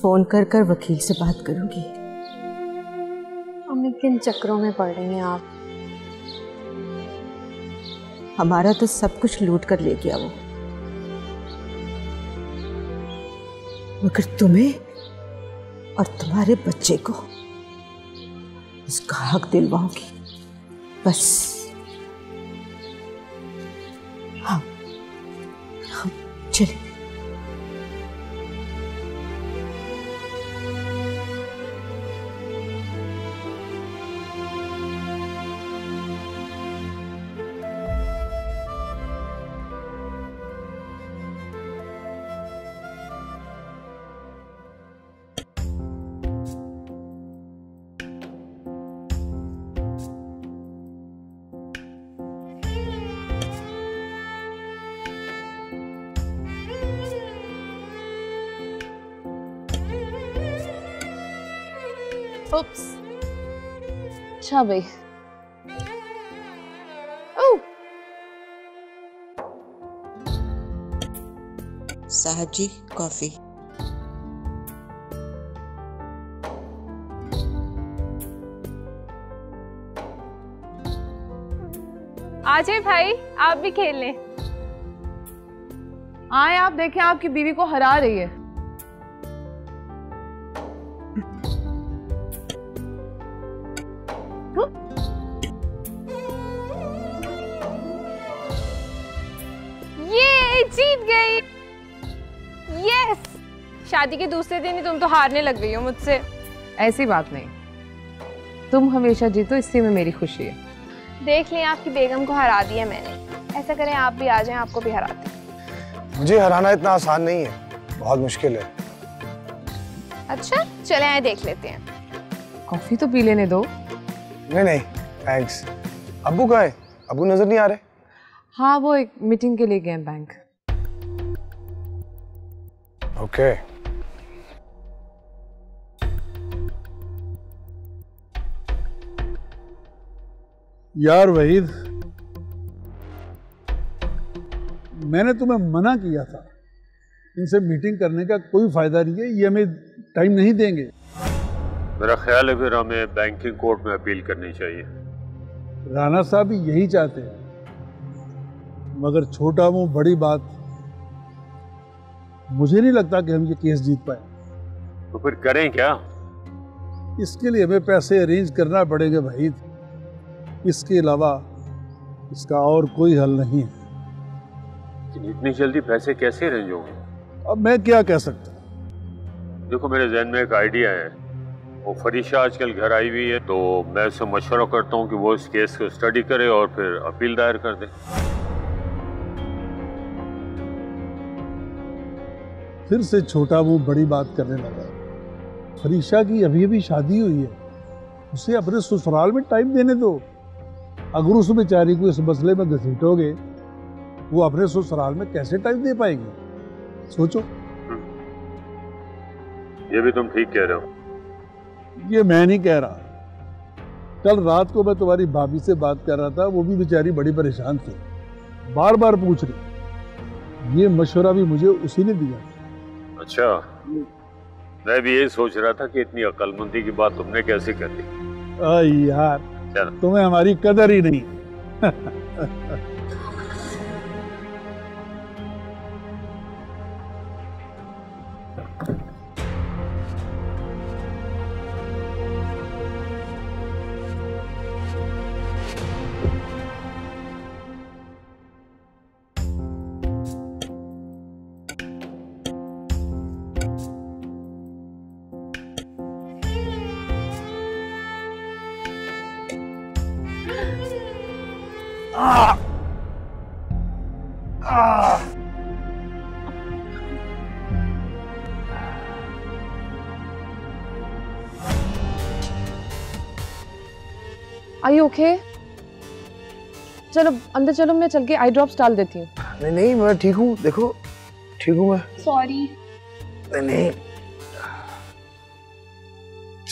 फोन कर वकील से बात करूंगी। अम्मी, किन चक्रों में पड़ रही हैं आप? हमारा तो सब कुछ लूट कर ले गया वो, मगर तुम्हें और तुम्हारे बच्चे को उसका हक दिलवाऊंगी, बस। हाँ, चलिए। Oops. अच्छा भाई। ओह। साहब जी, कॉफी। आ जाए भाई, आप भी खेल लें। आए आप देखें, आपकी बीवी को हरा रही है। जीत गई। यस, शादी के दूसरे दिन ही तुम तो हारने लग गई हो मुझसे। ऐसी बात नहीं, तुम हमेशा जीतो, इसी में मेरी खुशी है। देख लें, आपकी बेगम को हरा दिया मैंने। ऐसा करें, आप भी आ जाएं, आपको भी हराते हैं। मुझे हराना इतना आसान नहीं है, बहुत मुश्किल है। अच्छा, चले आए, देख लेते हैं। कॉफी तो पी लेने दो। नहीं, थैंक्स। अब्बू कहाँ है? अब्बू नजर नहीं आ रहे। हाँ, वो एक मीटिंग के लिए गए बैंक। ओके। यार वहीद, मैंने तुम्हें मना किया था, इनसे मीटिंग करने का कोई फायदा नहीं है, ये हमें टाइम नहीं देंगे। मेरा ख्याल है फिर हमें बैंकिंग कोर्ट में अपील करनी चाहिए। राणा साहब भी यही चाहते हैं, मगर छोटा मुंह बड़ी बात, मुझे नहीं लगता कि हम ये केस जीत पाए। तो फिर करें क्या? इसके लिए हमें पैसे अरेंज करना पड़ेंगे भाई, इसके अलावा इसका और कोई हल नहीं है। इतनी जल्दी पैसे कैसे अरेंज होंगे? अब मैं क्या कह सकता। देखो, मेरे जहन में एक आइडिया है। वो फरीशा आजकल घर आई हुई है, तो मैं उससे मशवरा करता हूँ कि वो इस केस को स्टडी करे और फिर अपील दायर कर दे। फिर से छोटा मुंह बड़ी बात करने लगा। फरीशा की अभी अभी शादी हुई है, उसे अपने ससुराल में टाइम देने दो। अगर उस बेचारी को इस मसले में घसीटोगे, वो अपने ससुराल में कैसे टाइम दे पाएगी? सोचो। ये भी तुम ठीक कह रहे हो। ये मैं नहीं कह रहा, कल रात को मैं तुम्हारी भाभी से बात कर रहा था, वो भी बेचारी बड़ी परेशान थी, बार बार पूछ रही। ये मशवरा भी मुझे उसी ने दिया। अच्छा, मैं भी यही सोच रहा था कि इतनी अक्लमंदी की बात तुमने कैसे कर ली। यार तुम्हें हमारी कदर ही नहीं। Are you okay? चलो अंदर चलो, मैं चल के आई ड्रॉप्स डाल देती हूँ। नहीं नहीं, मैं ठीक हूँ, देखो ठीक हूँ मैं। सॉरी। नहीं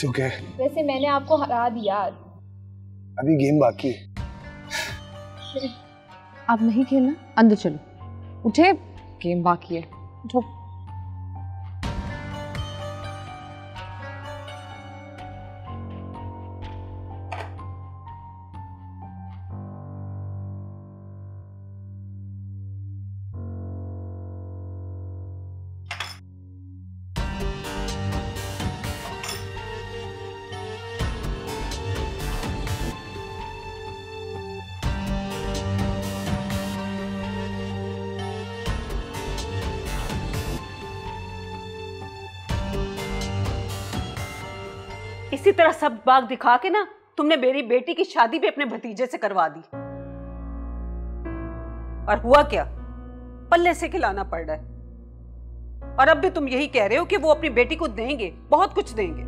ओके। वैसे मैंने आपको हरा दिया। अभी गेम बाकी है। आप नहीं खेलना, अंदर चलो। उठे, गेम बाकी है। उठो। इसी तरह सब बाग दिखा के ना तुमने मेरी बेटी की शादी भी अपने भतीजे से करवा दी। और हुआ क्या? पल्ले से खिलाना पड़ रहा है। और अब भी तुम यही कह रहे हो कि वो अपनी बेटी को देंगे, बहुत कुछ देंगे।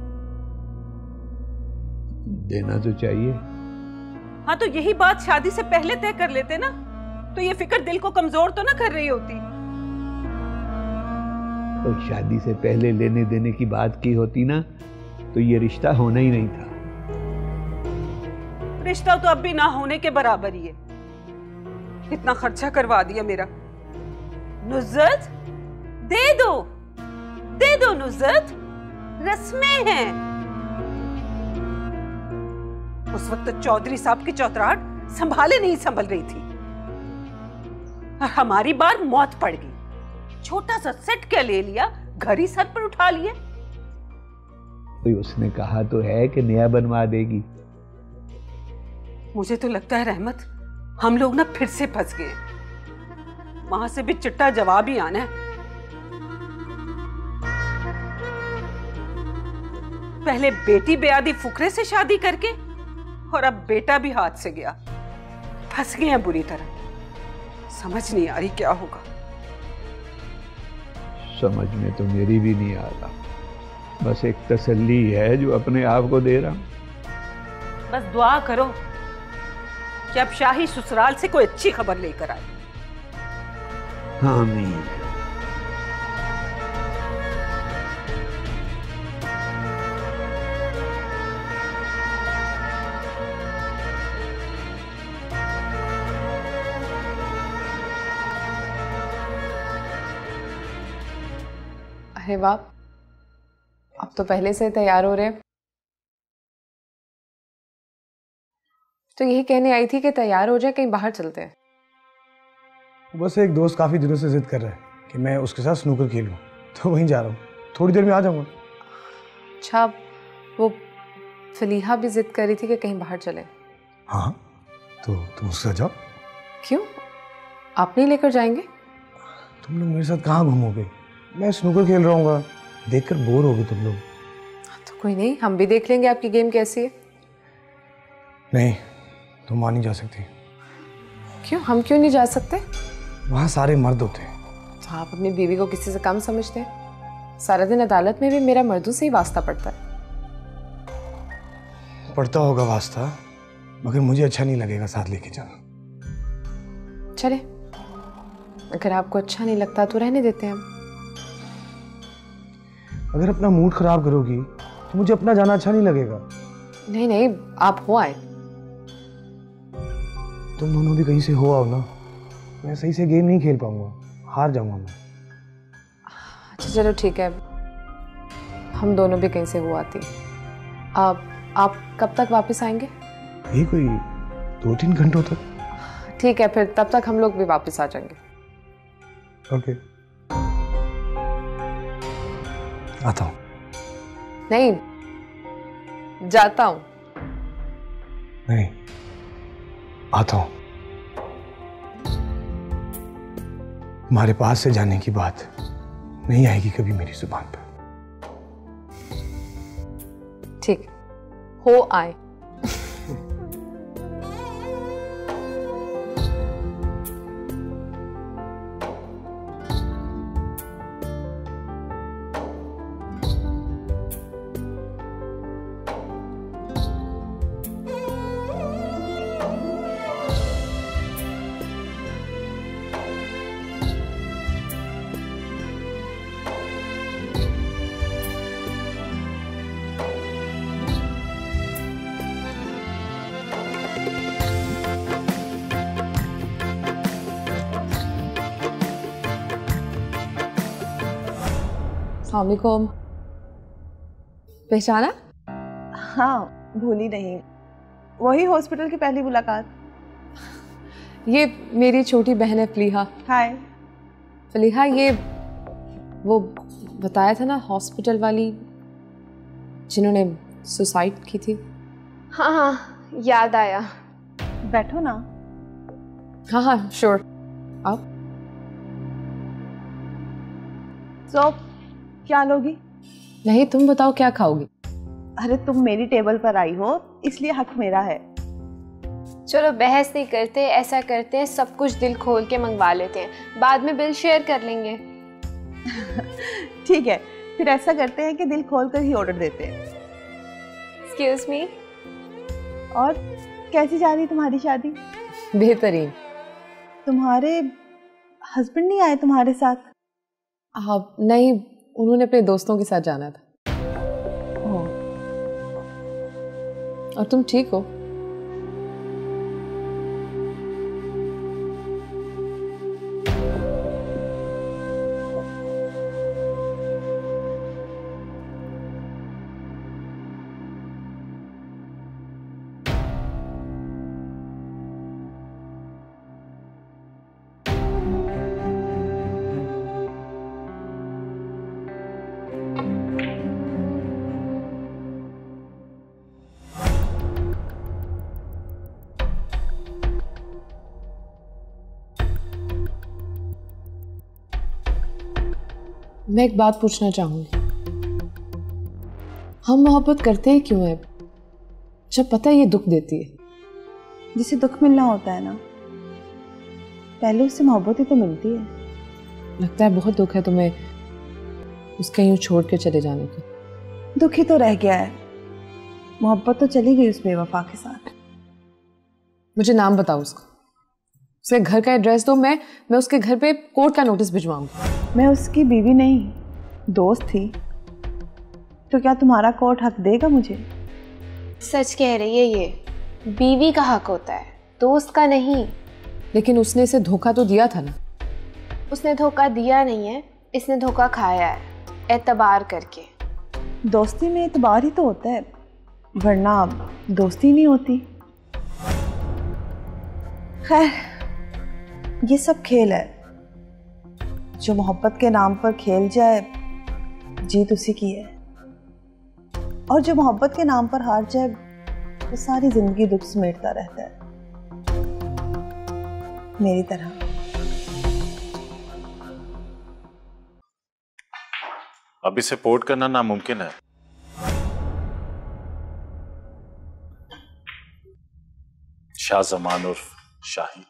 देना तो चाहिए। हाँ, तो यही बात शादी से पहले तय कर लेते ना, तो ये फिक्र दिल को कमजोर तो ना कर रही होती। और शादी से पहले लेने देने की बात की होती ना, तो ये रिश्ता होना ही नहीं था। रिश्ता तो अब भी ना होने के बराबर ही है। इतना खर्चा करवा दिया मेरा। नुज़रत, दे दो नुज़रत, रस्में हैं। उस वक्त तो चौधरी साहब की चौतराहट संभाले नहीं संभल रही थी, और हमारी बार मौत पड़ गई। छोटा सा सेट क्या ले लिया, घर ही सर पर उठा लिया। उसने कहा तो है कि नया बनवा देगी। मुझे तो लगता है रहमत, हम लोग ना फिर से फंस गए। वहां से भी चिट्टा जवाब ही आना है। पहले बेटी बेआदी फुकरे से शादी करके, और अब बेटा भी हाथ से गया। फंस गए हैं बुरी तरह। समझ नहीं आ रही क्या होगा। समझ में तो मेरी भी नहीं आ रहा। बस एक तसल्ली है जो अपने आप को दे रहा हूं। बस दुआ करो कि अब शाही ससुराल से कोई अच्छी खबर लेकर आए। आमीन। अरे वाह, अब तो पहले से तैयार हो रहे। तो यही कहने आई थी कि तैयार हो जाए, कहीं बाहर चलते हैं। बस एक दोस्त काफी दिनों से जिद कर रहा है कि मैं उसके साथ स्नूकर खेलूं, तो वहीं जा रहा हूँ। थोड़ी देर में आ जाऊंगा। अच्छा, वो फलीहा भी जिद कर रही थी कि कहीं बाहर चले। हाँ, तो तुम उसके साथ जाओ। क्यों, आप नहीं लेकर जाएंगे? तुम लोग मेरे साथ कहाँ घूमोगे? मैं स्नूकर खेल रहा हूँ, देखकर बोर होगे तुम लोग। तो कोई नहीं, हम भी देख लेंगे आपकी गेम कैसी है। नहीं, तुम वहाँ नहीं जा सकती। क्यों, हम क्यों नहीं जा सकते? वहाँ सारे मर्द होते हैं। तो आप अपनी बीवी को किसी से कम समझते हैं? सारा दिन अदालत में भी मेरा मर्दों से ही वास्ता पड़ता है। पड़ता होगा वास्ता, मगर मुझे अच्छा नहीं लगेगा साथ लेके जाना। चले, अगर आपको अच्छा नहीं लगता तो रहने देते हैं हम। अगर अपना मूड खराब करोगी तो मुझे अपना जाना अच्छा नहीं लगेगा। नहीं नहीं, आप हो आए। तुम दोनों भी कहीं से हो आओ ना, मैं सही से गेम नहीं खेल पाऊंगा, हार जाऊंगा मैं। अच्छा चलो ठीक है, हम दोनों भी कहीं से हो आती। आप कब तक वापस आएंगे? ये कोई 2-3 घंटों तक। ठीक है, फिर तब तक हम लोग भी वापस आ जाएंगे। ओके, आता हूँ। नहीं, जाता हूँ। नहीं, आता हूँ। तुम्हारे पास से जाने की बात नहीं आएगी कभी मेरी जुबान पर। ठीक, हो आए। अस्सलामुअलैकुम। पहचाना? हाँ, भूली नहीं, वही हॉस्पिटल की पहली मुलाकात। ये मेरी छोटी बहन है फलीहा। हाय। फलीहा, ये वो बताया था ना हॉस्पिटल वाली जिन्होंने सुसाइड की थी? हाँ हाँ, याद आया। बैठो ना। हाँ हाँ श्योर, आओ। तो क्या लोगी? नहीं, तुम बताओ क्या खाओगी? अरे तुम मेरी टेबल पर आई हो इसलिए हक मेरा है। चलो बहस नहीं करते, ऐसा करते हैं सब कुछ दिल खोल के मंगवा लेते हैं, बाद में बिल शेयर कर लेंगे। ठीक है, फिर ऐसा करते हैं कि दिल खोल कर ही ऑर्डर देते हैं। Excuse me. और कैसी जा रही तुम्हारी शादी? बेहतरीन। तुम्हारे हस्बैंड नहीं आए तुम्हारे साथ? हाँ नहीं, उन्होंने अपने दोस्तों के साथ जाना था। और तुम ठीक हो? मैं एक बात पूछना चाहूंगी, हम मोहब्बत करते हैं क्यों है जब पता है ये दुख देती है? जिसे दुख मिलना होता है ना, पहले उससे मोहब्बत ही तो मिलती है। लगता है बहुत दुख है तुम्हें उसके यूं छोड़ के चले जाने का। दुख ही तो रह गया है, मोहब्बत तो चली गई उस बेवफा के साथ। मुझे नाम बताओ उसका, उसके घर का एड्रेस दो, मैं उसके घर पे कोर्ट का नोटिस भिजवाऊंगी। मैं उसकी बीवी नहीं, दोस्त थी, तो क्या तुम्हारा कोर्ट हक देगा मुझे? सच कह रही है ये, बीवी का हक होता है, दोस्त का नहीं। लेकिन उसने इसे धोखा तो दिया था ना। उसने धोखा दिया नहीं है, इसने धोखा खाया है, एतबार करके। दोस्ती में एतबार ही तो होता है, वरना दोस्ती नहीं होती। खैर, ये सब खेल है, जो मोहब्बत के नाम पर खेल जाए जीत उसी की है, और जो मोहब्बत के नाम पर हार जाए वो सारी जिंदगी दुख समेटता रहता है, मेरी तरह। अब इसे पोर्ट करना नामुमकिन है। शाहजमान उर्फ शाही।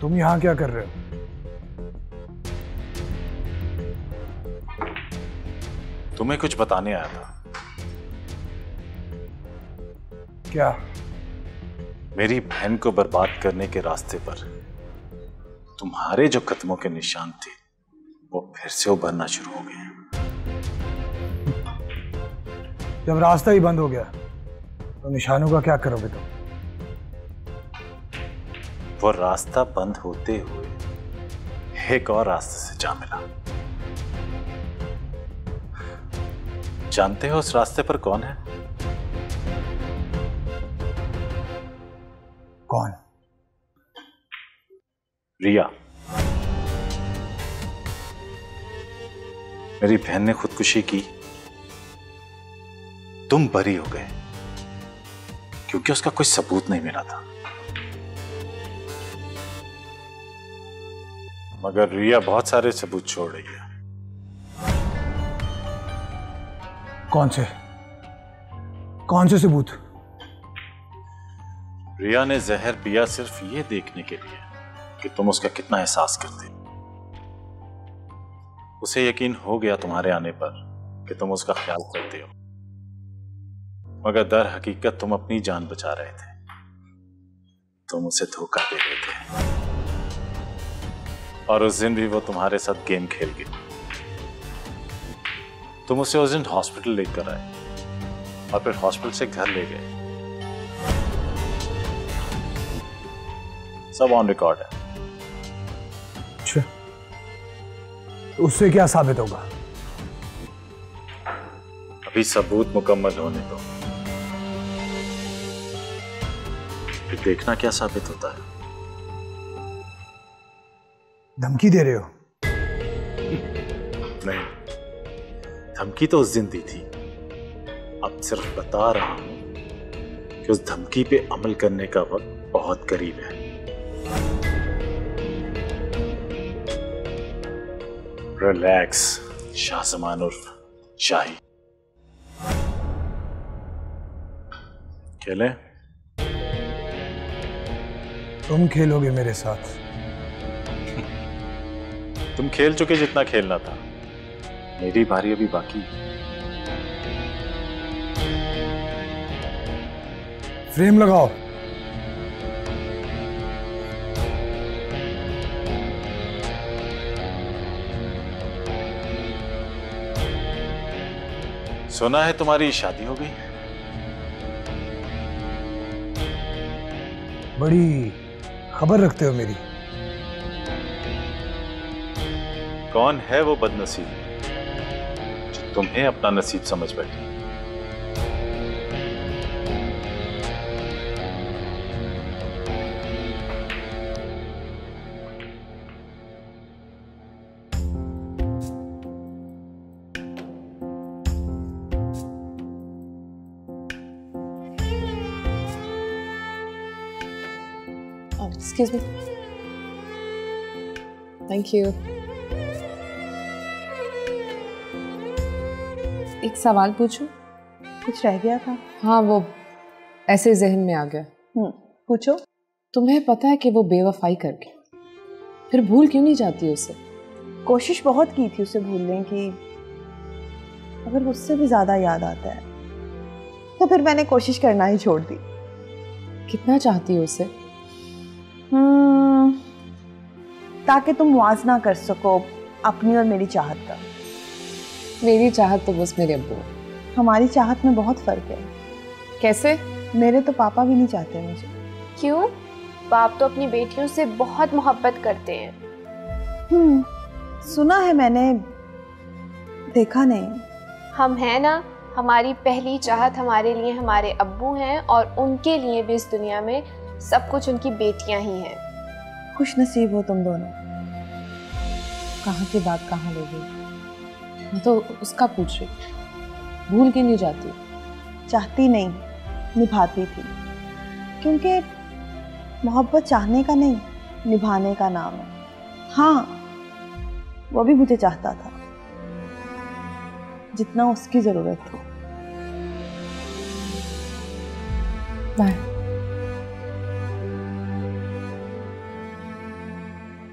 तुम यहाँ क्या कर रहे हो? तुम्हें कुछ बताने आया था। क्या? मेरी बहन को बर्बाद करने के रास्ते पर तुम्हारे जो कदमों के निशान थे वो फिर से उभरना शुरू हो गए। जब रास्ता ही बंद हो गया तो निशानों का क्या करोगे तुम? वो रास्ता बंद होते हुए एक और रास्ते से जा मिला। जानते हो उस रास्ते पर कौन है? कौन? रिया। मेरी बहन ने खुदकुशी की, तुम बरी हो गए क्योंकि उसका कोई सबूत नहीं मिला था। मगर रिया बहुत सारे सबूत छोड़ रही है। कौन से सबूत? रिया ने जहर पिया सिर्फ ये देखने के लिए कि तुम उसका कितना एहसास करते। उसे यकीन हो गया तुम्हारे आने पर कि तुम उसका ख्याल करते हो, मगर दर हकीकत तुम अपनी जान बचा रहे थे। तुम उसे धोखा दे रहे थे और उस दिन भी वो तुम्हारे साथ गेम खेल गई। तुम उसे उस दिन हॉस्पिटल लेकर आए और फिर हॉस्पिटल से घर ले गए। सब ऑन रिकॉर्ड है। अच्छा, तो उससे क्या साबित होगा? अभी सबूत मुकम्मल होने दो, फिर देखना क्या साबित होता है। धमकी दे रहे हो? नहीं, धमकी तो उस दिन दी थी। अब सिर्फ बता रहा हूं कि उस धमकी पे अमल करने का वक्त बहुत करीब है। रिलैक्स शाहजमान उर्फ शाही। खेलें? तुम खेलोगे मेरे साथ? तुम खेल चुके जितना खेलना था। मेरी बारी अभी बाकी। फ्रेम लगाओ। सुना है तुम्हारी शादी हो गई। बड़ी खबर रखते हो मेरी। कौन है वो बदनसीब जो तुम्हें अपना नसीब समझ बैठी? Excuse me. Thank you. एक सवाल पूछूं? कुछ रह गया था? हाँ, वो ऐसे जहन में आ गया। पूछो। तुम्हें पता है कि वो बेवफाई करके फिर भूल क्यों नहीं जाती उसे? कोशिश बहुत की थी उसे भूलने की, मगर उससे भी ज्यादा याद आता है, तो फिर मैंने कोशिश करना ही छोड़ दी। कितना चाहती हो उसे? ताकि तुम मुआवजा कर सको अपनी और मेरी चाहत का। मेरी चाहत तो बस मेरे अब्बू। हमारी चाहत में बहुत फर्क है। कैसे? मेरे तो पापा भी नहीं चाहते मुझे। क्यों? बाप तो अपनी बेटियों से बहुत मोहब्बत करते हैं। सुना है मैंने, देखा नहीं। हम हैं ना, हमारी पहली चाहत हमारे लिए हमारे अब्बू हैं और उनके लिए भी इस दुनिया में सब कुछ उनकी बेटियां ही हैं। खुश नसीब हो तुम दोनों। कहाँ की बात कहाँ ले गई? मैं तो उसका पूछ रही, भूल क्यों नहीं जाती? चाहती नहीं, निभाती थी, क्योंकि मोहब्बत चाहने का नहीं, निभाने का नाम है। हाँ, वो भी मुझे चाहता था जितना उसकी जरूरत थी। बाय।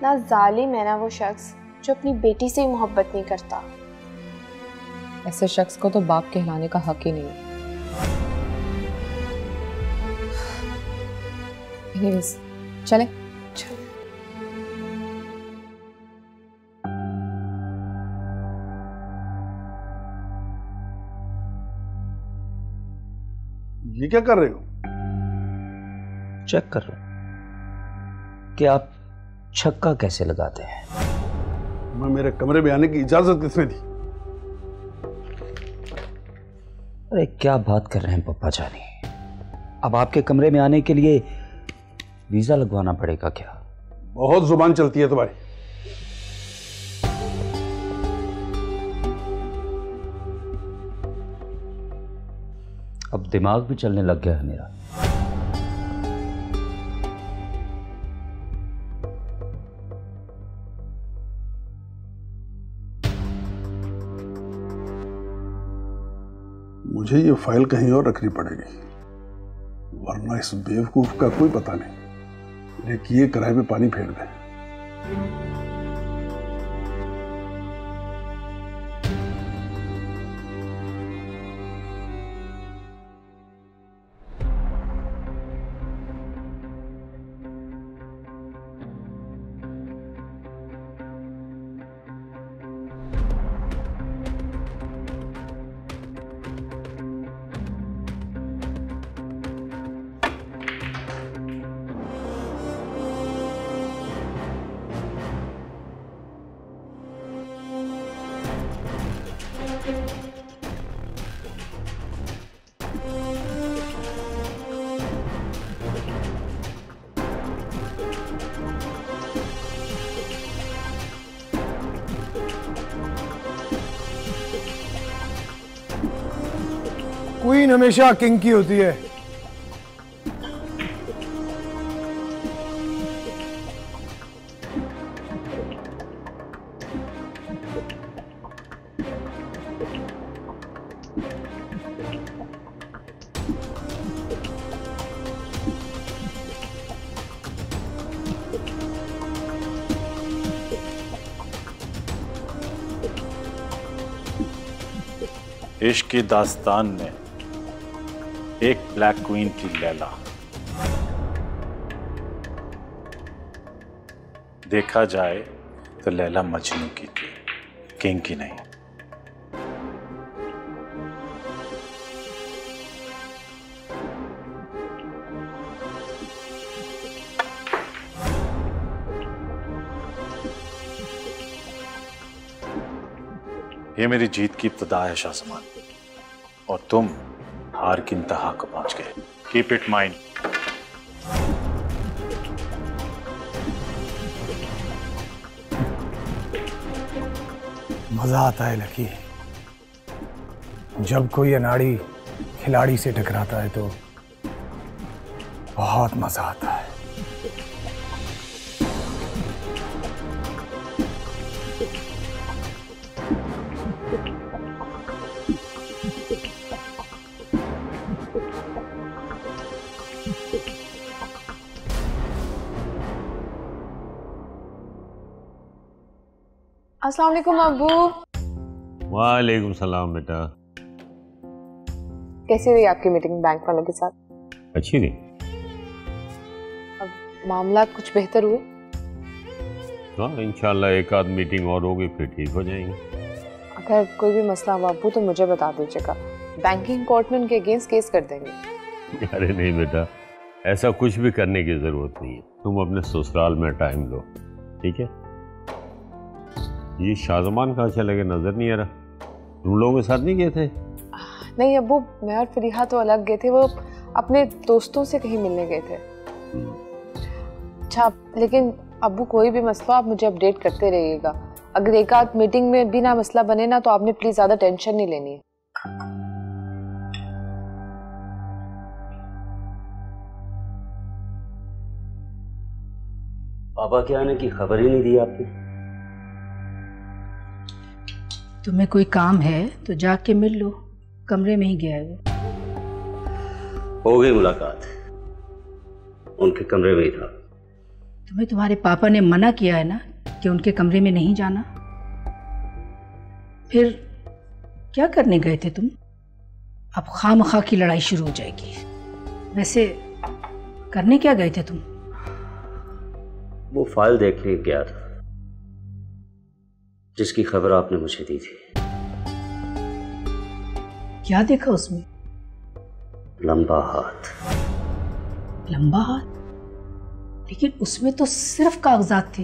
ना जालिम है ना वो शख्स जो अपनी बेटी से ही मोहब्बत नहीं करता। ऐसे शख्स को तो बाप कहलाने का हक ही नहीं है। ये क्या कर रहे हो? चेक कर रहा हूं कि आप छक्का कैसे लगाते हैं। मैं मेरे कमरे में आने की इजाजत किसने दी? अरे क्या बात कर रहे हैं पप्पा जानी, अब आपके कमरे में आने के लिए वीजा लगवाना पड़ेगा क्या? बहुत जुबान चलती है तुम्हारी। अब दिमाग भी चलने लग गया है मेरा। मुझे ये फाइल कहीं और रखनी पड़ेगी, वरना इस बेवकूफ का कोई पता नहीं, मेरे किए कराए में पानी फेर दे। क्वीन हमेशा किंग की होती है। इश्क की दास्तान में एक ब्लैक क्वीन की लैला, देखा जाए तो लैला मजनू की थी, किंग की नहीं। ये मेरी जीत की इब्तिदा है शाहजमान, और तुम हार की इंतहा को पहुंच गए। Keep it mind. मजा आता है लकी, जब कोई अनाड़ी खिलाड़ी से टकराता है तो बहुत मजा आता है। अस्सलाम वालेकुम अब्बू। वालेकुम सलाम बेटा। कैसी हुई आपकी मीटिंग बैंक वालों के साथ? अच्छी थी। अब मामला कुछ बेहतर हुए? हाँ इंशाल्लाह एक आध मीटिंग और होगी फिर ठीक हो जाएंगे। अगर कोई भी मसला हुआ अब्बू तो मुझे बता दीजिएगा, बैंकिंग कोर्ट में उनके अगेंस्ट केस कर देंगे। अरे नहीं बेटा, ऐसा कुछ भी करने की जरूरत नहीं है, तुम अपने ससुराल में टाइम लो, ठीक है? ये शाहजमान कहाँ चले गए, नजर नहीं आ रहा। तुम लोगों के साथ नहीं गए थे? नहीं अब्बू, मैं और फरीहा तो अलग गए थे, वो अपने दोस्तों से कहीं मिलने गए थे। अच्छा लेकिन अब्बू कोई भी मसला आप मुझे अपडेट करते रहिएगा। अगर एक आध मीटिंग में भी ना मसला बने ना तो आपने प्लीज ज्यादा टेंशन नहीं लेनी है। पापा के आने की खबर ही नहीं दी आपने। तुम्हें कोई काम है तो जाके मिल लो, कमरे में ही गया है वो। हो गई मुलाकात, उनके कमरे में ही था। तुम्हें तुम्हारे पापा ने मना किया है ना कि उनके कमरे में नहीं जाना। फिर क्या करने गए थे तुम? अब खामखा की लड़ाई शुरू हो जाएगी। वैसे करने क्या गए थे तुम? वो फाइल देखने गया था जिसकी खबर आपने मुझे दी थी। क्या देखा उसमें? लंबा हाथ। लंबा हाथ? लेकिन उसमें तो सिर्फ कागजात थे।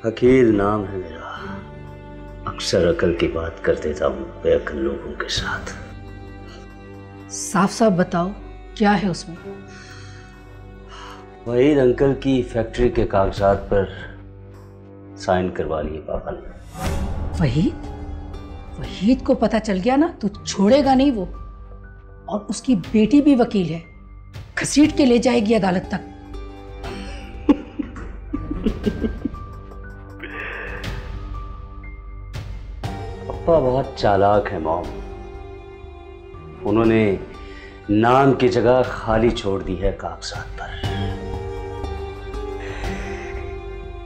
हकीर नाम है मेरा। अक्सर अकल की बात कर देता हूँ बेअकल लोगों के साथ। साफ साफ बताओ क्या है उसमें? वहीद अंकल की फैक्ट्री के कागजात पर साइन करवा लिए पापा ने। वहीद? वहीद को पता चल गया ना तो छोड़ेगा नहीं वो। और उसकी बेटी भी वकील है, घसीट के ले जाएगी अदालत तक। पापा बहुत चालाक है मॉम। उन्होंने नाम की जगह खाली छोड़ दी है कागजात पर।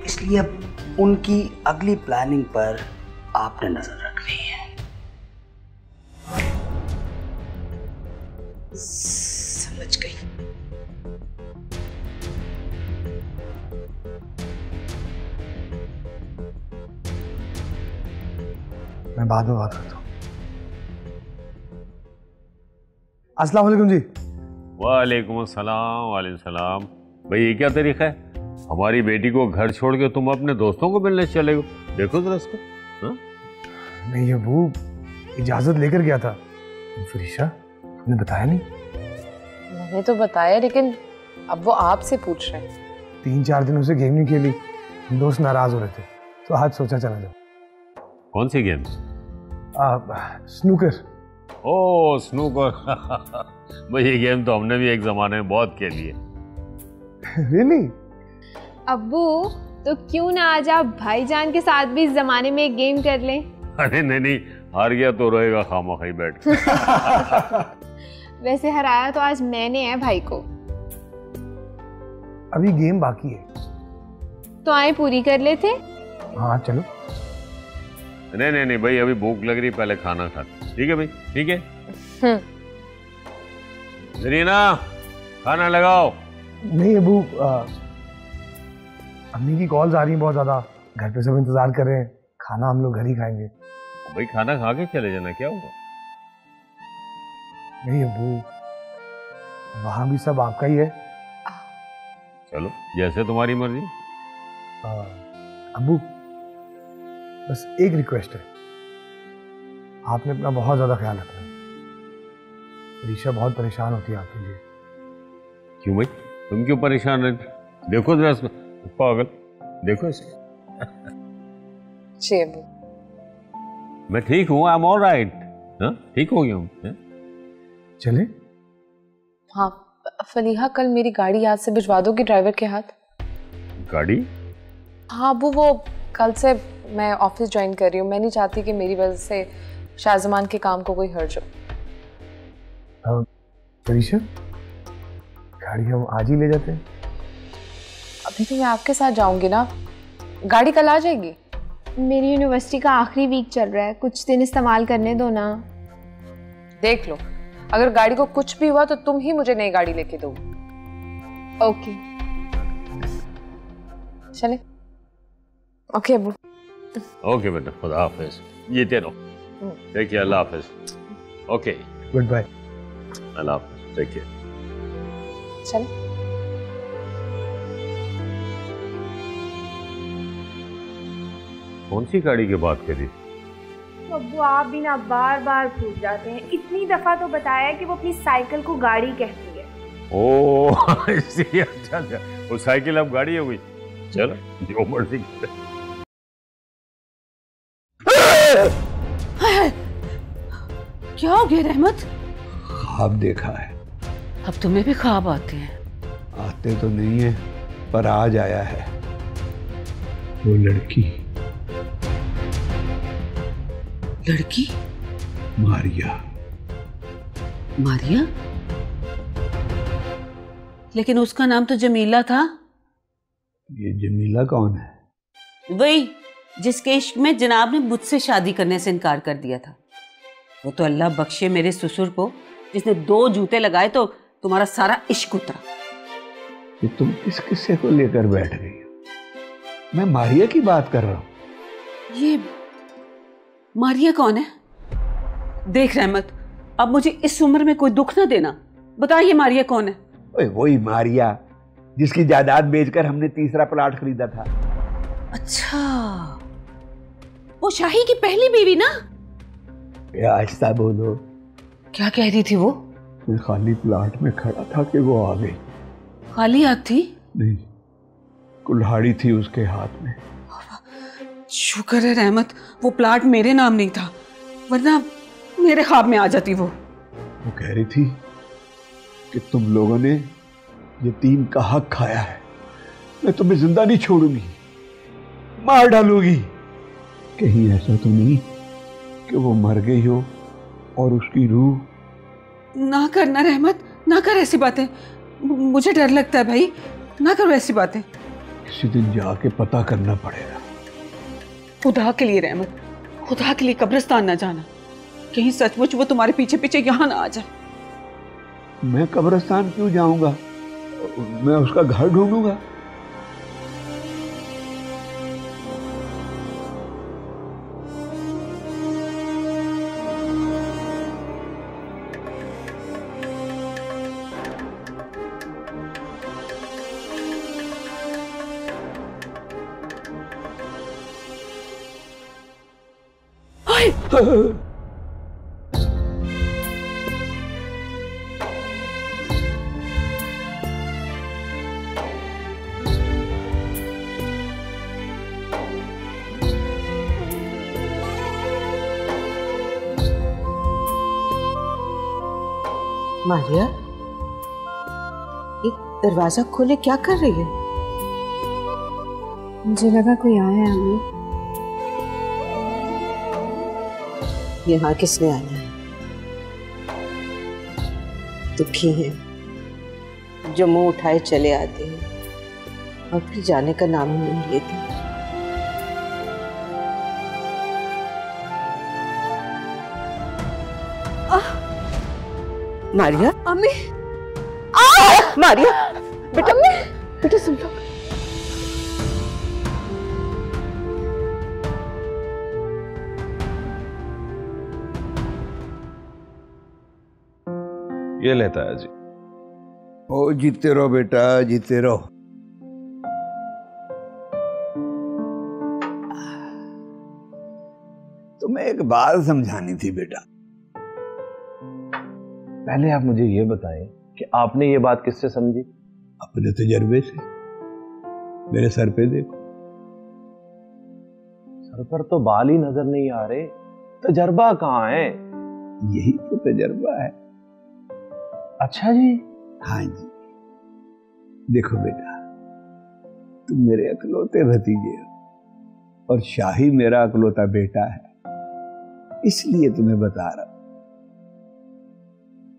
इसलिए अब उनकी अगली प्लानिंग पर आपने नजर रखनी है। समझ गई। मैं बाद में बात करता हूँ। अस्सलाम वालेकुम जी। वालेकुम अस्सलाम। वालेकुम सलाम। भाई ये क्या तरीका है? हमारी बेटी को घर छोड़ के तुम अपने दोस्तों को मिलने चले गो। देखो जरा इसको। हाँ? नहीं ये वो इजाजत लेकर गया था। फरीशा तुमने बताया नहीं? मैंने तो बताया लेकिन अब वो आपसे पूछ रहे हैं। 3-4 दिनों से गेम नहीं खेली, दोस्त नाराज हो रहे थे तो आज सोचा चला जाओ। कौन सी गेम? स्नूकर। ओ स्नूकर। भाई ये गेम तो हमने भी एक जमाने में बहुत खेली है। Really? अब्बू तो क्यों ना आज आप भाईजान के साथ भी इस जमाने में एक गेम कर लें? अरे नहीं, हार गया तो रोएगा खामोखी बैठ। वैसे हराया तो आज मैंने है भाई को। अभी गेम बाकी है तो आए पूरी कर लेते। हाँ चलो। नहीं भाई अभी भूख लग रही, पहले खाना खाते। ठीक है भाई, ठीक है। जरीना खाना लगाओ। नहीं अबू, अम्मी की कॉल्स आ रही हैं बहुत ज्यादा, घर पे सब इंतजार कर रहे हैं। खाना हम लोग घर ही खाएंगे। भाई खाना खा के चले जाना, क्या होगा? नहीं अबू, वहां भी सब आपका ही है। चलो जैसे तुम्हारी मर्जी। अबू बस एक रिक्वेस्ट है, आपने अपना बहुत ज्यादा ख्याल रखना है। रीशा बहुत परेशान होती है आपके लिए। क्यों भाई, तुम क्यों परेशान रहते? देखो जरा इसको, पागल, देखो इसको। मैं ठीक हूँ, आई एम ऑल राइट। ठीक हो गया हूँ। चले? हाँ फलीहा, कल मेरी गाड़ी याद से भिजवा दोगी ड्राइवर के हाथ? गाड़ी? हाँ अबू, वो कल से मैं ऑफिस ज्वाइन कर रही हूँ। मैं नहीं चाहती कि मेरी वजह से शाहजमान के काम को कोई हर्ज हो। फरीशा, गाड़ी हम आज ही ले जाते हैं। अभी तो मैं आपके साथ जाऊंगी ना, गाड़ी कल आ जाएगी। मेरी यूनिवर्सिटी का आखिरी वीक चल रहा है, कुछ दिन इस्तेमाल करने दो ना। देख लो, अगर गाड़ी को कुछ भी हुआ तो तुम ही मुझे नई गाड़ी लेके दो। ओके चले? ओके अबू। ओके बेटा, खुदा हाफिज। जीते रहो। देखिए, अल्लाह हाफिज। Okay, good bye. अल्लाह हाफिज, टेक केयर। चले? कौन सी गाड़ी की बात करी? अब्बू आप भी ना बार बार पूछ जाते हैं। इतनी दफा तो बताया कि वो अपनी साइकिल को गाड़ी कहती है। ओह इसी, अच्छा, वो साइकिल अब गाड़ी हो गई। चलो जो मर्जी करे। क्या हो गया रहमत? ख्वाब देखा है। अब तुम्हें भी ख्वाब आते हैं? आते तो नहीं है, पर आज आया है। वो लड़की मारिया। मारिया? लेकिन उसका नाम तो जमीला था। ये जमीला कौन है? वही जिसके इश्क में जनाब ने मुझसे शादी करने से इनकार कर दिया था। वो तो अल्लाह बख्शे मेरे ससुर को, जिसने 2 जूते लगाए तो तुम्हारा सारा इश्क उतरा। ये तुम किस किस्से को लेकर बैठ गई हो? मैं मारिया की बात कर रहा हूँ। मारिया कौन है? देख रहमत, अब मुझे इस उम्र में कोई दुख ना देना। बताइए मारिया कौन है? ओए वही मारिया जिसकी जायदाद बेचकर हमने तीसरा प्लाट खरीदा था। अच्छा, वो शाही की पहली बीवी ना? आहिस्ता बोलो। क्या कह रही थी वो? मैं खाली प्लाट में खड़ा था कि वो आ गई। खाली हाथ थी? नहीं, कुल्हाड़ी थी उसके हाथ में। शुक्र है रहमत, वो प्लाट मेरे नाम नहीं था, वरना मेरे ख्वाब में आ जाती वो। वो कह रही थी कि तुम लोगों ने यतीम का हक खाया है, मैं तुम्हें जिंदा नहीं छोड़ूंगी, मार डालूंगी। कहीं ऐसा तो नहीं कि वो मर गई हो और उसकी रूह? ना करना रहमत, ना कर ऐसी बातें, मुझे डर लगता है भाई, ना करो ऐसी बातें। किसी दिन जाके पता करना पड़ेगा। खुदा के लिए रहमत, खुदा के लिए कब्रिस्तान ना जाना, कहीं सचमुच वो तुम्हारे पीछे पीछे यहाँ ना आ जाए। मैं कब्रिस्तान क्यों जाऊंगा? मैं उसका घर ढूंढूंगा। मारिया, एक दरवाजा खोले, क्या कर रही है? मुझे लगा कोई आया है अम्मी। यहाँ किसने आना है? दुखी हैं जो मुंह उठाए चले आते हैं और फिर जाने का नाम ही नहीं लेते। मारिया, अम्मी, मारिया, बेटा, बेटा सुन लो। ये लेता है जी। ओ जीते रहो बेटा, जीते रहो। तुम्हें एक बात समझानी थी बेटा। पहले आप मुझे ये बताएं कि आपने ये बात किससे समझी? अपने तजर्बे से। मेरे सर पे देखो। सर पर तो बाल ही नजर नहीं आ रहे, तजर्बा कहाँ है? यही तो तजर्बा है। अच्छा जी। हाँ जी। देखो बेटा, तुम मेरे अकलौते भतीजे हो और शाही मेरा अकलौता बेटा है, इसलिए तुम्हें बता रहा हूं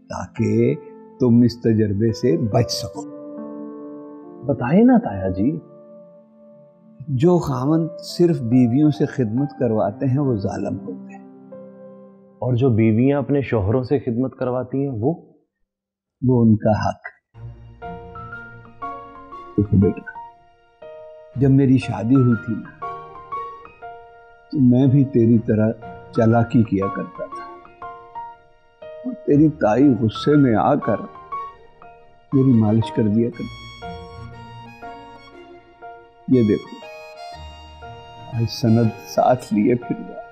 ताकि तुम इस तजर्बे से बच सको। बताइए ना ताया जी। जो खामंद सिर्फ बीवियों से खिदमत करवाते हैं वो जालिम होते हैं, और जो बीवियां अपने शोहरों से खिदमत करवाती हैं वो उनका हक। देखो बेटा, जब मेरी शादी हुई थी ना, तो मैं भी तेरी तरह चालाकी किया करता था और तेरी ताई गुस्से में आकर मेरी मालिश कर दिया करती। ये देखो, आज सनद साथ लिए फिर रहा।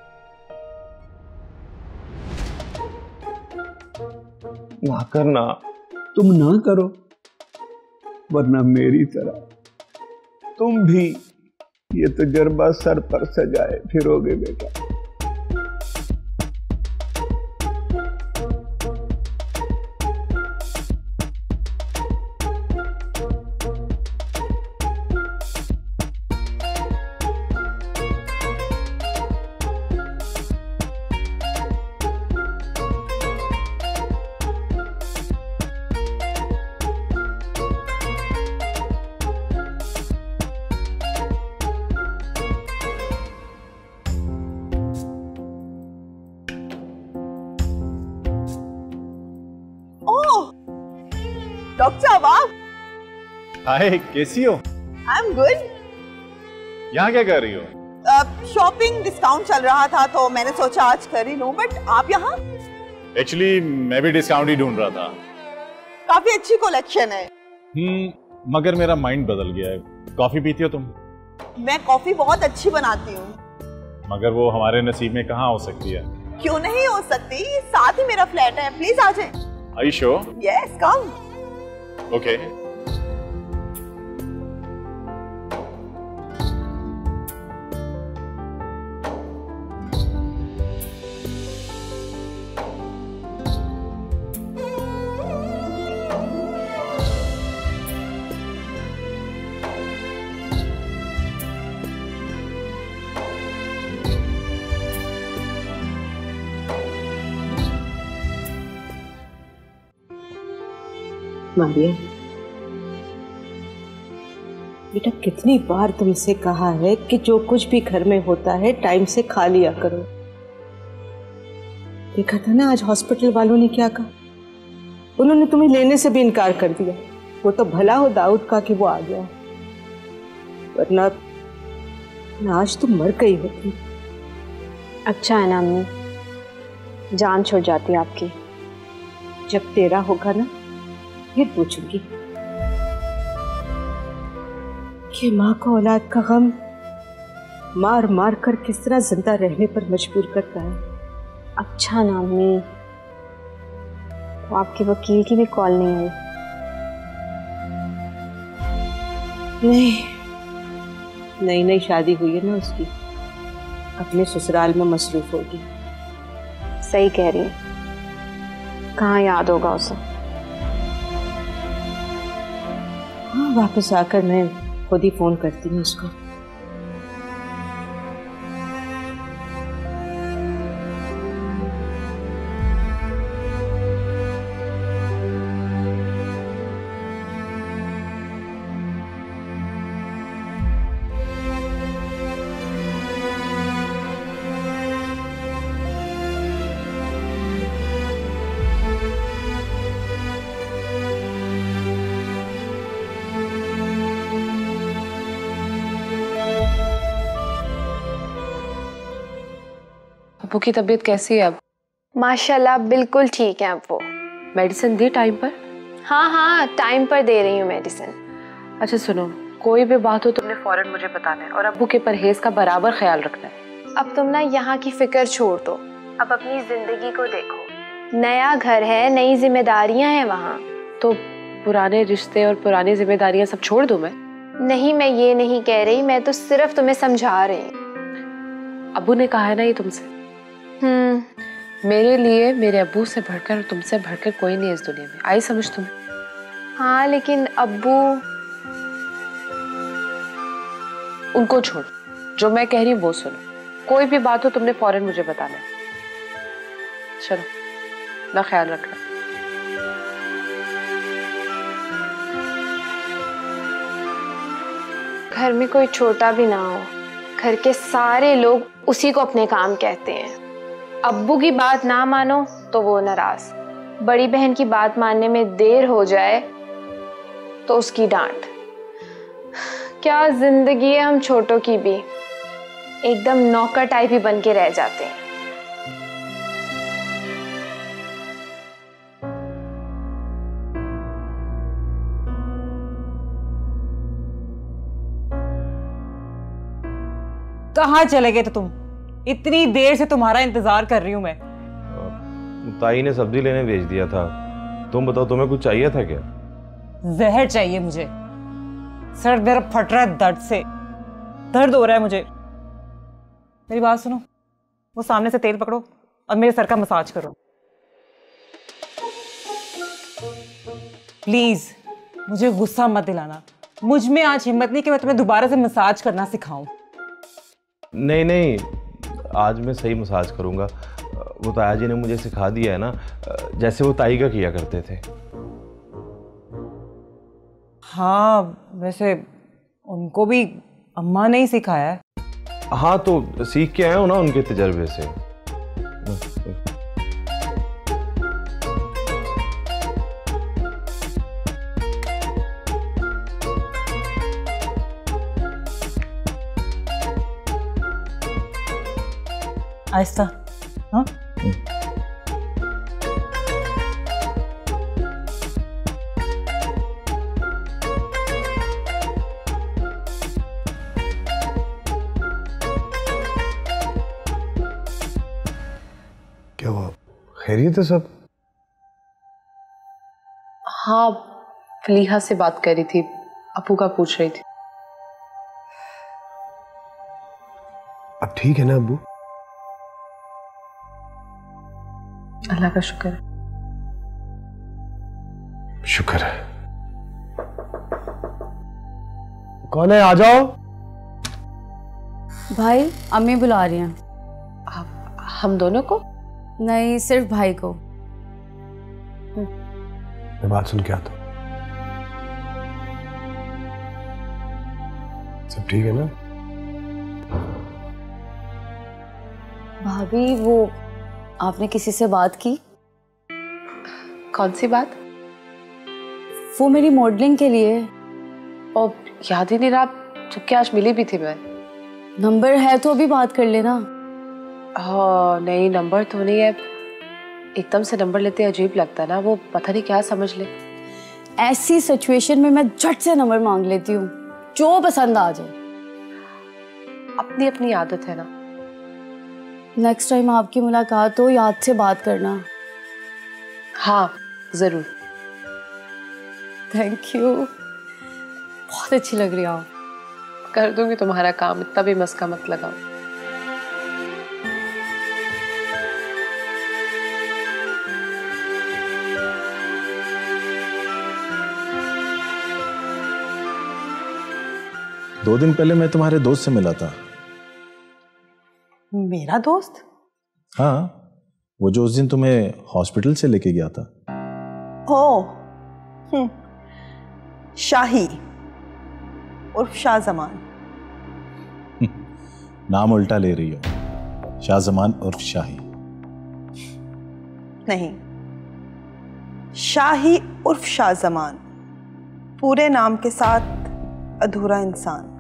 ना करना। तुम ना करो, वरना मेरी तरह तुम भी ये तजर्बा सर पर सजाए फिरोगे बेटा। डॉक्टर वाह। हाय, कैसी हो? I am good. यहाँ क्या कर रही हो? शॉपिंग डिस्काउंट चल रहा था तो मैंने सोचा आज कर ही लूं, बट आप यहाँ? एक्चुअली मैं भी डिस्काउंट ही ढूंढ रहा था। काफी अच्छी कलेक्शन है। मगर मेरा माइंड बदल गया है। कॉफी पीती हो तुम? मैं कॉफी बहुत अच्छी बनाती हूँ। मगर वो हमारे नसीब में कहाँ हो सकती है? क्यों नहीं हो सकती, साथ ही मेरा फ्लैट है, प्लीज आ जाए। Are you sure? Yes, come. Okay. Maria बेटा, कितनी बार तुमसे कहा है कि जो कुछ भी घर में होता है टाइम से खा लिया करो। देखा था ना आज हॉस्पिटल वालों ने क्या कहा, उन्होंने तुम्हें लेने से भी इनकार कर दिया। वो तो भला हो दाऊद का कि वो आ गया, वरना आज तुम मर गई होती। अच्छा है ना अम्मी, जान छूट जाती आपकी। जब तेरा होगा ना फिर पूछूंगी कि माँ को औलाद का गम मार मार कर किस तरह जिंदा रहने पर मजबूर करता है। अच्छा ना अम्मी, तो आपके वकील की भी कॉल नहीं आई? नहीं, नई नई शादी हुई है ना उसकी, अपने ससुराल में मसरूफ होगी। सही कह रही है, कहाँ याद होगा उसे। हाँ, वापस आकर मैं खुद ही फोन करती हूँ उसको। अब्बू की तबीयत कैसी है अब? माशाल्लाह बिल्कुल ठीक है अब वो। मेडिसिन दी टाइम पर? हाँ हाँ, टाइम पर दे रही हूँ मेडिसिन। अच्छा सुनो, कोई भी बात हो तुमने फौरन मुझे बताना है और अब्बू के परहेज का बराबर ख्याल रखना है। अब तुम ना यहाँ की फिक्र छोड़ दो, अब अपनी जिंदगी को देखो। नया घर है, नई जिम्मेदारियां हैं वहाँ। तो पुराने रिश्ते और पुरानी जिम्मेदारियां सब छोड़ दूं मैं? नहीं, मैं ये नहीं कह रही, मैं तो सिर्फ तुम्हें समझा रही हूँ। अब्बू ने कहा है ना ये तुमसे। मेरे लिए मेरे अब्बू से बढ़कर और तुमसे बढ़कर कोई नहीं है इस दुनिया में, आई समझ तुम्हें? हाँ लेकिन अब्बू, उनको छोड़, जो मैं कह रही हूँ वो सुनो। कोई भी बात हो तुमने फौरन मुझे बताना है। चलो, ना ख्याल रखना। घर में कोई छोटा भी ना हो, घर के सारे लोग उसी को अपने काम कहते हैं। अब्बू की बात ना मानो तो वो नाराज, बड़ी बहन की बात मानने में देर हो जाए तो उसकी डांट। क्या जिंदगी है हम छोटों की भी, एकदम नौकर टाइप ही बन के रह जाते हैं। कहाँ चले गए थे तुम? इतनी देर से तुम्हारा इंतजार कर रही हूँ मैं। ताई ने सब्जी लेने भेज दिया था। तुम बताओ, तुम्हें कुछ चाहिए था क्या? जहर चाहिए मुझे, सर मेरा फट रहा है दर्द से, दर्द हो रहा है मुझे। मेरी बात सुनो, वो सामने से तेल पकड़ो और मेरे सर का मसाज करो प्लीज। मुझे गुस्सा मत दिलाना, मुझ में आज हिम्मत नहीं कि मैं तुम्हें दोबारा से मसाज करना सिखाऊं। नहीं नहीं, आज मैं सही मसाज करूंगा। वो ताया जी ने मुझे सिखा दिया है ना, जैसे वो ताई का किया करते थे। हाँ, वैसे उनको भी अम्मा ने ही सिखाया है। हाँ, तो सीख के आए हो ना उनके तजर्बे से। आहिस्ता। हाँ क्या हुआ, खैरियत है सब? हाँ, फलीहा से बात कर रही थी, अपू का पूछ रही थी। अब ठीक है ना अब्बू? अल्लाह का शुक्र है। शुक्र है। कौन है, आ जाओ। भाई अम्मी बुला रही हैं। हम दोनों को? नहीं, सिर्फ भाई को। मैं बात सुन के आता हूं। सब ठीक है ना? भाभी वो आपने किसी से बात की? कौन सी बात? वो मेरी मॉडलिंग के लिए। और याद ही नहीं रहा, जबकि आज मिली भी थी मैं। नंबर है तो अभी बात कर लेना। हाँ नहीं, नंबर तो नहीं है। एकदम से नंबर लेते अजीब लगता है ना, वो पता नहीं क्या समझ ले। ऐसी सिचुएशन में मैं झट से नंबर मांग लेती हूँ, जो पसंद आ जाए। अपनी अपनी आदत है ना। नेक्स्ट टाइम आपकी मुलाकात हो याद से बात करना। हाँ जरूर। थैंक यू, बहुत अच्छी लग रही हो। कर दूंगी तुम्हारा काम, इतना भी मस्का मत लगाओ। दो दिन पहले मैं तुम्हारे दोस्त से मिला था। मेरा दोस्त? हाँ, वो जो उस दिन तुम्हें हॉस्पिटल से लेके गया था। ओ शाही उर्फ शाहजमान। नाम उल्टा ले रही हो, शाहजमान उर्फ शाही। नहीं, शाही उर्फ शाहजमान, पूरे नाम के साथ अधूरा इंसान।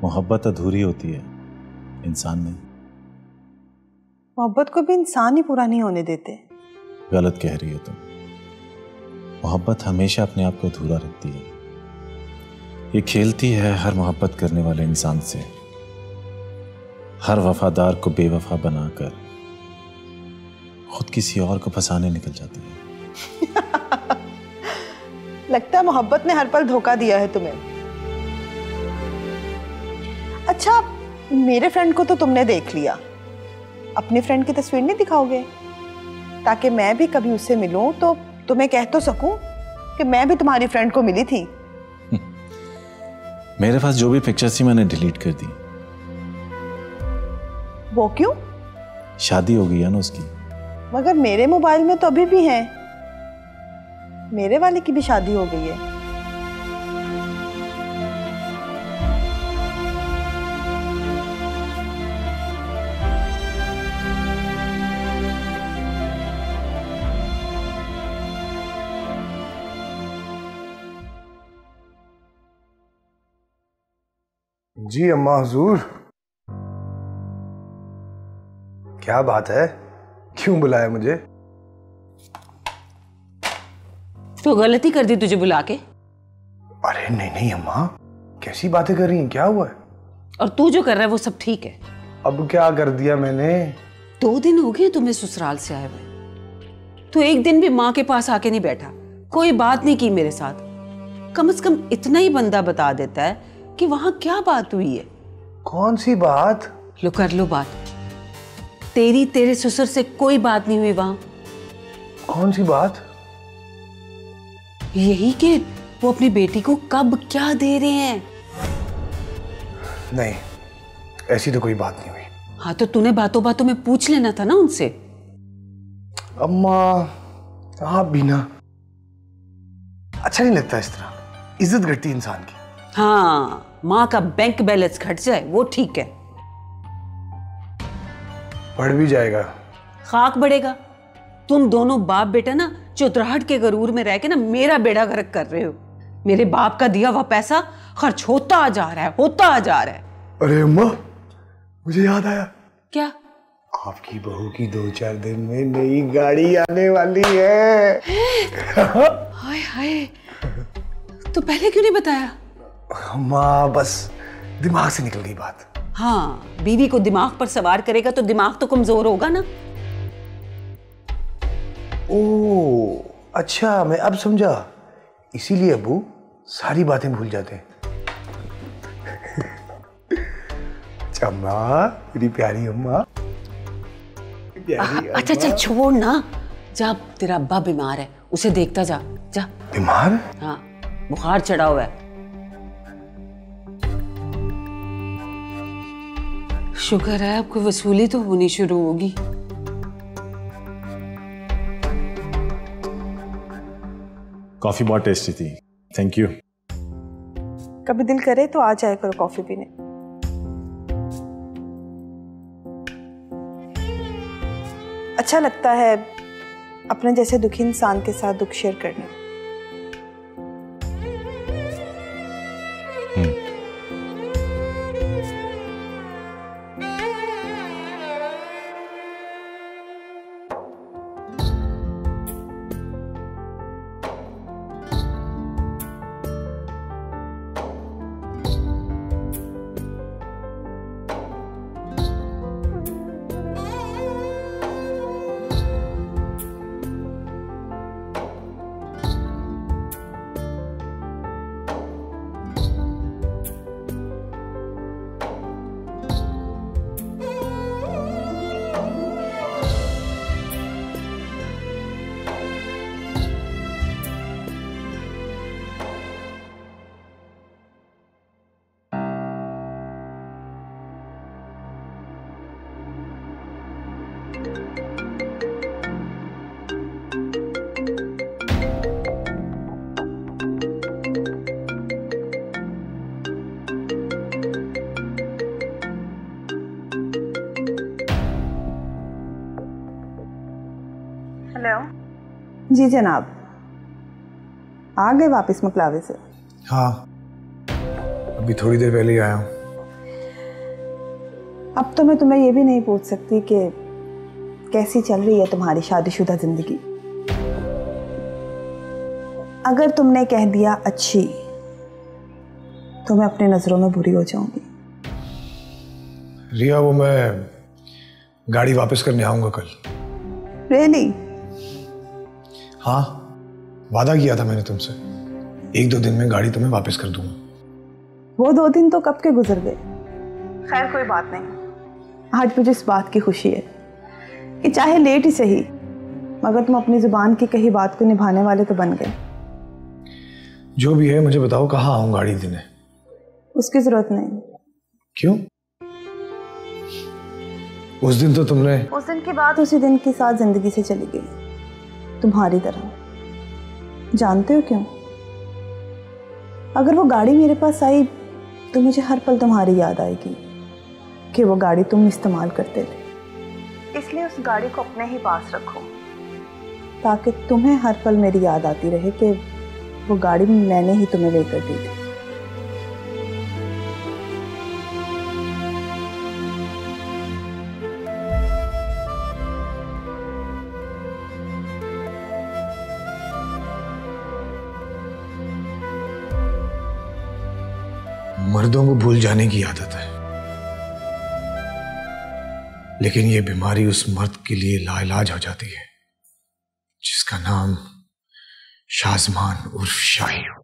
मोहब्बत अधूरी होती है, इंसान नहीं। मोहब्बत को भी इंसान ही पूरा नहीं होने देते। गलत कह रही हो तुम। मोहब्बत हमेशा अपने आप को अधूरा रखती है। ये खेलती है हर मोहब्बत करने वाले इंसान से, हर वफादार को बेवफा बनाकर खुद किसी और को फंसाने निकल जाती है। लगता है मोहब्बत ने हर पल धोखा दिया है तुम्हें। अच्छा, मेरे फ्रेंड को तो तुमने देख लिया, अपने फ्रेंड की तस्वीर नहीं दिखाओगे? ताकि मैं भी कभी उससे मिलूं तो तुम्हें कह तो सकूं कि मैं भी तुम्हारी फ्रेंड को मिली थी। मेरे पास जो भी पिक्चर्स थी मैंने डिलीट कर दी। वो क्यों? शादी हो गई है ना उसकी। मगर मेरे मोबाइल में तो अभी भी है। मेरे वाले की भी शादी हो गई है। जी अम्मा हुजूर। क्या बात है, क्यों बुलाया मुझे? तो गलती कर दी तुझे बुला के। अरे नहीं नहीं अम्मा, कैसी बातें कर रही हैं, क्या हुआ है? और तू जो कर रहा है वो सब ठीक है? अब क्या कर दिया मैंने? 2 दिन हो गए तुम्हें ससुराल से आए हुए, तू एक दिन भी माँ के पास आके नहीं बैठा, कोई बात नहीं की मेरे साथ। कम से कम इतना ही बंदा बता देता है कि वहां क्या बात हुई है। कौन सी बात? लो कर लो बात। तेरे ससुर से कोई बात नहीं हुई वहां। कौन सी बात? यही कि वो अपनी बेटी को कब क्या दे रहे हैं। नहीं, ऐसी तो कोई बात नहीं हुई। हाँ तो तूने बातों बातों में पूछ लेना था ना उनसे। अम्मा आप भी ना, अच्छा नहीं लगता इस तरह, इज्जत घटती इंसान की। हाँ, माँ का बैंक बैलेंस घट जाए वो ठीक है। बढ़ भी जाएगा। खाक बढ़ेगा। तुम दोनों बाप बेटा ना चौतराहट के गरूर में रह के ना मेरा बेड़ा गर्क कर रहे हो। मेरे बाप का दिया हुआ पैसा खर्च होता जा रहा है, होता जा रहा है। अरे अम्मा, मुझे याद आया। क्या? आपकी बहू की 2-4 दिन में नई गाड़ी आने वाली है। हाय हाय, तो पहले क्यों नहीं बताया? अम्मा बस दिमाग से निकल गई बात। हाँ, बीवी को दिमाग पर सवार करेगा तो दिमाग तो कमजोर होगा ना। ओ अच्छा, मैं अब समझा, इसीलिए अबू सारी बातें भूल जाते हैं। अम्मा, मेरी प्यारी अम्मा, प्यारी अच्छा चल छोड़ ना, जा, तेरा अब्बा बीमार है, उसे देखता जा। जा। बीमार? हाँ, बुखार चढ़ा हुआ है। शुक्र है आपको वसूली तो होनी शुरू होगी। कॉफी बहुत टेस्टी थी, थैंक यू। कभी दिल करे तो आ जाया करो कॉफी पीने। अच्छा लगता है अपने जैसे दुखी इंसान के साथ दुख शेयर करना। हेलो जी जनाब, आ गए वापस मकलावे से? हाँ, अभी थोड़ी देर पहले ही आया हूँ। अब तो मैं तुम्हें ये भी नहीं पूछ सकती कि कैसी चल रही है तुम्हारी शादीशुदा जिंदगी। अगर तुमने कह दिया अच्छी, तो मैं अपनी नजरों में बुरी हो जाऊंगी। रिया, वो मैं गाड़ी वापस करने आऊंगा कल। रियली? हाँ, वादा किया था मैंने तुमसे, 1-2 दिन में गाड़ी तुम्हें वापस कर दूंगा। वो 2 दिन तो कब के गुजर गए। खैर कोई बात नहीं, आज मुझे इस बात की खुशी है कि चाहे लेट ही सही, मगर तुम अपनी जुबान की कही बात को निभाने वाले तो बन गए। जो भी है मुझे बताओ, कहाँ आऊं गाड़ी देने? उसकी जरूरत नहीं। क्यों? उस दिन तो तुमने उस दिन के बाद उसी दिन के साथ जिंदगी से चली गई, तुम्हारी तरह। जानते हो क्यों? अगर वो गाड़ी मेरे पास आई तो मुझे हर पल तुम्हारी याद आएगी कि वो गाड़ी तुम इस्तेमाल करते थे। इसलिए उस गाड़ी को अपने ही पास रखो, ताकि तुम्हें हर पल मेरी याद आती रहे कि वो गाड़ी मैंने ही तुम्हें लेकर दी थी। मर्दों को भूल जाने की आदत है, लेकिन ये बीमारी उस मर्द के लिए लाइलाज हो जाती है जिसका नाम शाज़मान उर्फ शाही हो।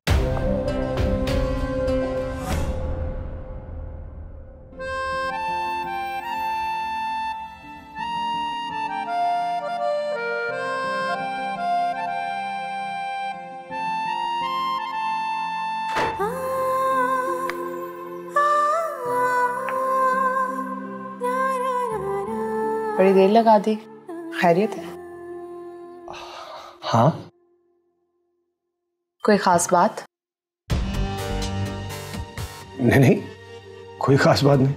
बड़ी देर लगा दी, खैरियत है? हाँ, कोई खास बात? नहीं, कोई खास बात नहीं।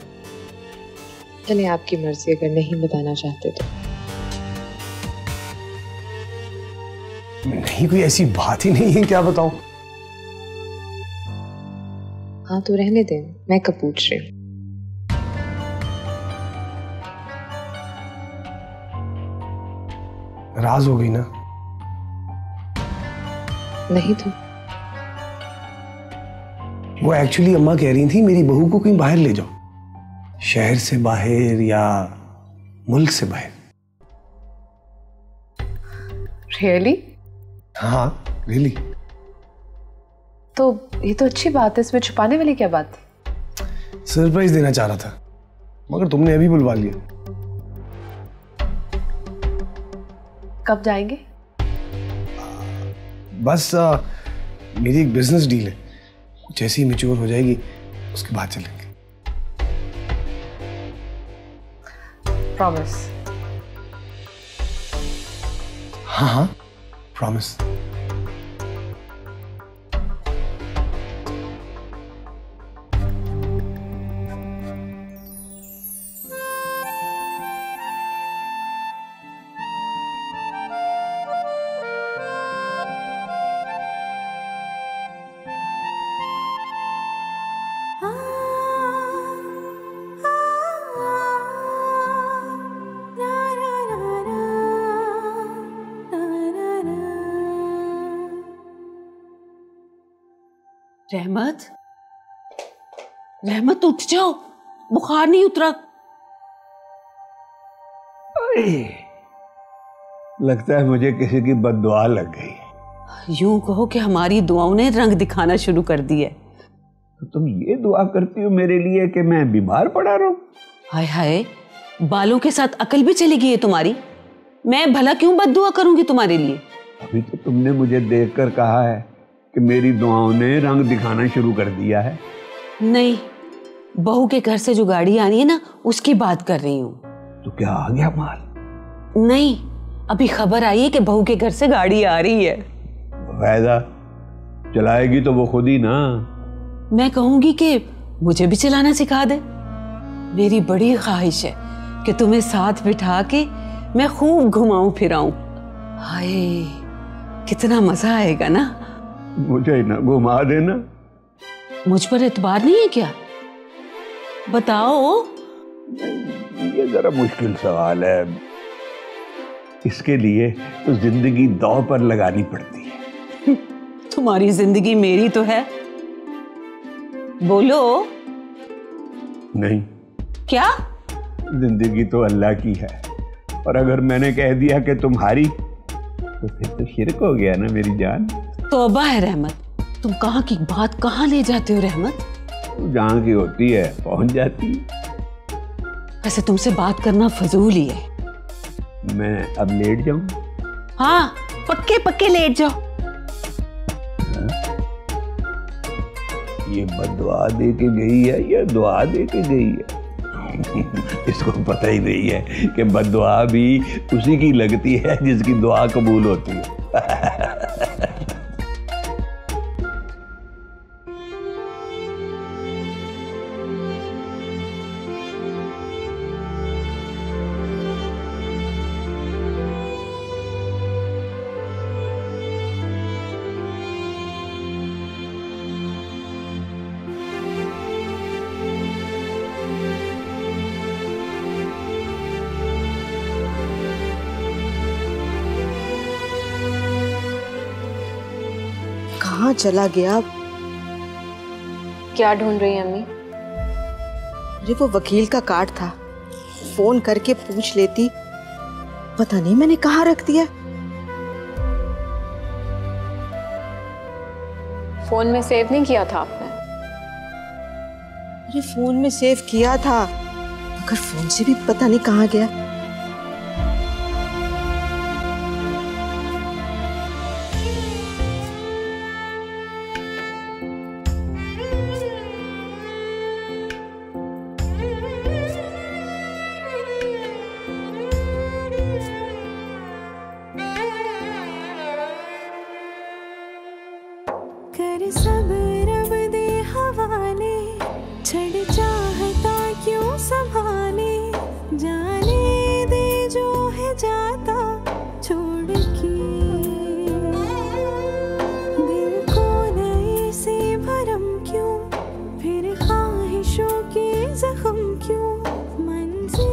चलिए, आपकी मर्जी, अगर नहीं बताना चाहते तो। नहीं, कोई ऐसी बात ही नहीं है, क्या बताऊं? हाँ तो रहने दें, मैं कब पूछ रही हूँ। नाराज हो गई ना? नहीं तो वो एक्चुअली अम्मा कह रही थी मेरी बहू को कहीं बाहर ले जाओ, शहर से बाहर या मुल्क से बाहर। रियली? हाँ रियली। तो ये तो अच्छी बात है, इसमें छुपाने वाली क्या बात है? सरप्राइज देना चाह रहा था मगर तुमने अभी बुलवा लिया। कब जाएंगे? बस मेरी एक बिजनेस डील है, कुछ ऐसी मैच्योर हो जाएगी उसके बाद चलेंगे। प्रॉमिस? हाँ हाँ प्रॉमिस। रहमत, रहमत उठ जाओ, बुखार नहीं उतरा? लगता है मुझे किसी की बद्दुआ लग गई। यूं कहो कि हमारी दुआओं ने रंग दिखाना शुरू कर दिया। तो तुम ये दुआ करती हो मेरे लिए कि मैं बीमार पड़ा रहूं? हाय हाय, बालों के साथ अकल भी चली गई है तुम्हारी। मैं भला क्यों बद्दुआ करूंगी तुम्हारे लिए? अभी तो तुमने मुझे देखकर कहा है कि मेरी दुआओं ने रंग दिखाना शुरू कर दिया है। नहीं, बहू के घर से जो गाड़ी आनी है ना, उसकी बात कर रही हूँ। तो क्या आ गया माल? नहीं, अभी खबर आई है कि बहू के घर से गाड़ी आ रही है। फायदा चलाएगी तो वो खुद ही ना। मैं कहूंगी कि मुझे भी चलाना सिखा दे। मेरी बड़ी ख्वाहिश है कि तुम्हें साथ बिठा के मैं खूब घुमाऊं फिराऊं। हाय, कितना मजा आएगा ना। मुझे ना घुमा देना। मुझ पर एतबार नहीं है क्या? बताओ। ये जरा मुश्किल सवाल है, इसके लिए तो जिंदगी दांव पर लगानी पड़ती है। तुम्हारी जिंदगी मेरी तो है। बोलो। नहीं। क्या? जिंदगी तो अल्लाह की है, और अगर मैंने कह दिया कि तुम्हारी, तो फिर तो शिरक हो गया ना मेरी जान। तौबा है रहमत, तुम कहाँ की बात कहाँ ले जाते हो रहमत? जहाँ की होती है पहुंच जाती है। वैसे तुमसे बात करना फजूल ही है। मैं अब लेट जाऊं? हाँ, पक्के पक्के लेट जाओ। ये बद्दुआ दे के गई है या दुआ दे के गई है? इसको पता ही नहीं है कि बद्दुआ भी उसी की लगती है जिसकी दुआ कबूल होती है। कहाँ चला गया? क्या ढूंढ रही है अम्मी? अरे वो वकील का कार्ड था, फोन करके पूछ लेती। पता नहीं मैंने कहाँ रख दिया। फोन में सेव नहीं किया था आपने? अरे फोन में सेव किया था, मगर फोन से भी पता नहीं कहाँ गया। कर सब रब दे हवाले, छड़ चाहता क्यों संभाले, जाने दे जो है जाता छोड़ के, दिल को नए से भरम क्यों, फिर ख्वाहिशों के जख्म क्यों, मंजिल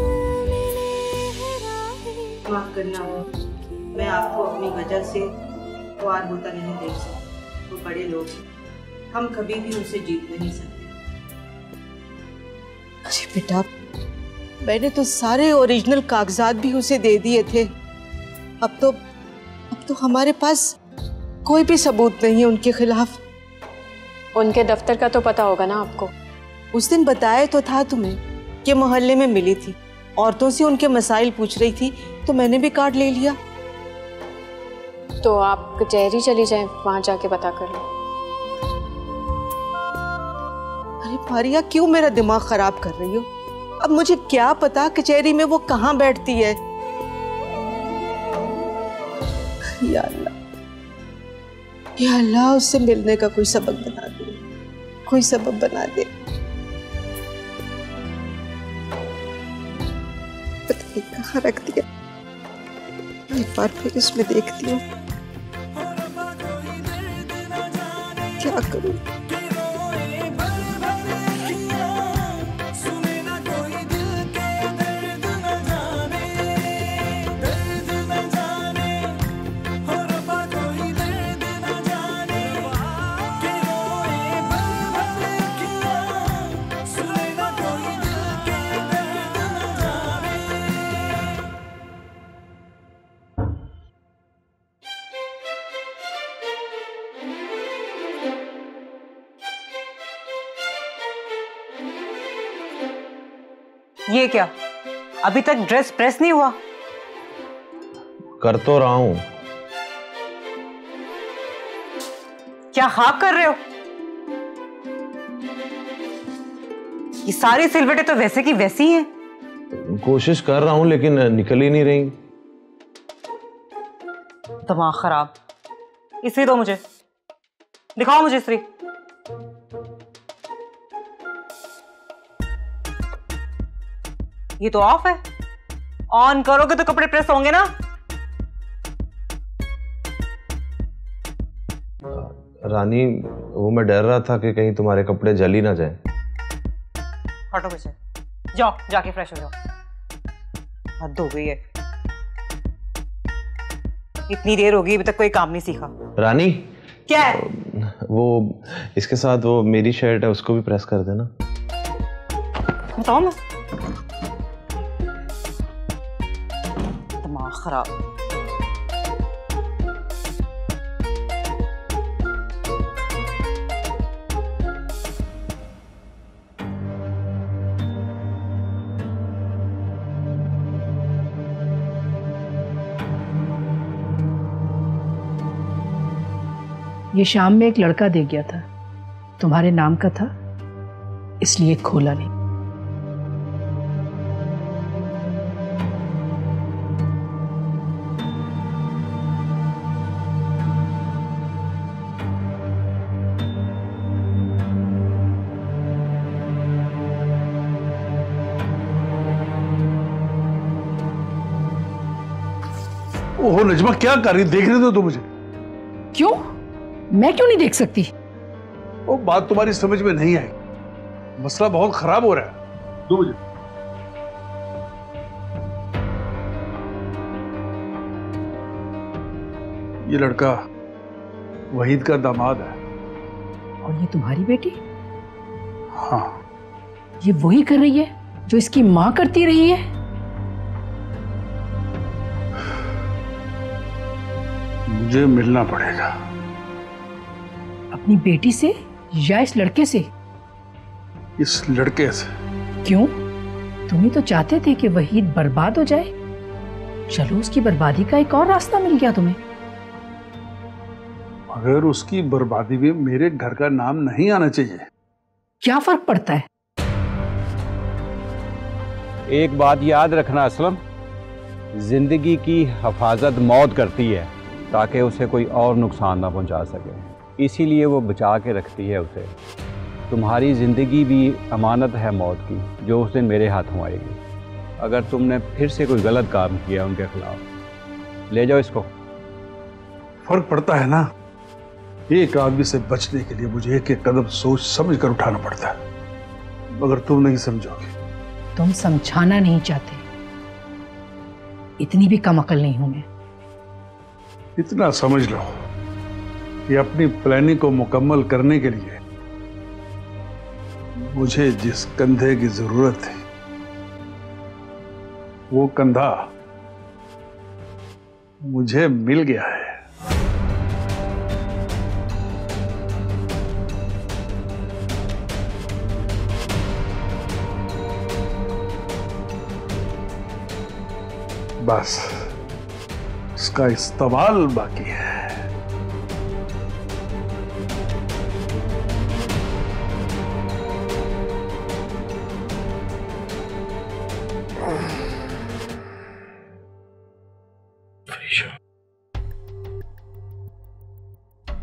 मिले है राहें। माफ करना, आपको अपनी वजह से ख्वार होता नहीं देख सकते। वो बड़े लोग हैं, हम कभी भी उनसे जीत नहीं सकते। अरे बेटा, मैंने तो सारे ओरिजिनल कागजात भी उसे दे दिए थे। अब तो हमारे पास कोई भी सबूत नहीं है उनके खिलाफ। उनके दफ्तर का तो पता होगा ना आपको? उस दिन बताया तो था तुम्हें कि मोहल्ले में मिली थी, औरतों से उनके मसाइल पूछ रही थी, तो मैंने भी कार्ड ले लिया। तो आप कचहरी चली जाएं, वहां जाके पता कर लो। अरे फारिया, क्यों मेरा दिमाग खराब कर रही हो? अब मुझे क्या पता कचहरी में वो कहाँ बैठती है। या अल्लाह, या अल्लाह, उससे मिलने का कोई सबब बना दे, कोई सबब बना दे। पता नहीं कहाँ रख दिया, एक बार फिर इसमें देखती हूँ, क्या करूँ। ये क्या, अभी तक ड्रेस प्रेस नहीं हुआ? कर तो रहा हूं। क्या खाक कर रहे हो? ये सारी सिलवटें तो वैसे की वैसी हैं। कोशिश कर रहा हूं लेकिन निकल ही नहीं रही। दिमाग खराब। इस्त्री दो मुझे, दिखाओ मुझे इस्त्री। ये तो ऑफ है, ऑन करोगे तो कपड़े प्रेस होंगे ना। रानी, वो मैं डर रहा था कि कहीं तुम्हारे कपड़े जल ही ना जाएं। हटो पीछे, जाओ जाके फ्रेश हो जाओ। हद हो गई है, इतनी देर होगी अभी तक कोई काम नहीं सीखा। रानी, क्या है? वो इसके साथ वो मेरी शर्ट है, उसको भी प्रेस कर देना। बताओ ना, दिमाग खराब। ये शाम में एक लड़का दे गया था, तुम्हारे नाम का था, इसलिए खोला नहीं। ओहो नजमा, क्या कर रही? देख रहे थे तो मुझे? क्यों? मैं क्यों नहीं देख सकती? वो बात तुम्हारी समझ में नहीं आई, मसला बहुत खराब हो रहा है। दो मुझे। ये लड़का वहीद का दामाद है। और ये तुम्हारी बेटी? हाँ। ये वही कर रही है जो इसकी माँ करती रही है? मुझे मिलना पड़ेगा। अपनी बेटी से या इस लड़के से? इस लड़के से। क्यों? तुम ही तो चाहते थे कि वहीद बर्बाद हो जाए। चलो, उसकी बर्बादी का एक और रास्ता मिल गया तुम्हें। अगर उसकी बर्बादी में मेरे घर का नाम नहीं आना चाहिए। क्या फर्क पड़ता है? एक बात याद रखना असलम, जिंदगी की हिफाजत मौत करती है ताकि उसे कोई और नुकसान ना पहुंचा सके, इसीलिए वो बचा के रखती है उसे। तुम्हारी ज़िंदगी भी अमानत है मौत की, जो उस दिन मेरे हाथों आएगी। अगर तुमने फिर से कोई गलत काम किया उनके खिलाफ, ले जाओ इसको। फर्क पड़ता है ना, एक आदमी से बचने के लिए मुझे एक एक कदम सोच समझ कर उठाना पड़ता है। मगर तुम नहीं समझोगे। तुम समझाना नहीं चाहते, इतनी भी कम अकल नहीं हूं मैं। इतना समझ लो कि अपनी प्लानिंग को मुकम्मल करने के लिए मुझे जिस कंधे की जरूरत थी वो कंधा मुझे मिल गया है। बस इसका इस्तेमाल बाकी है।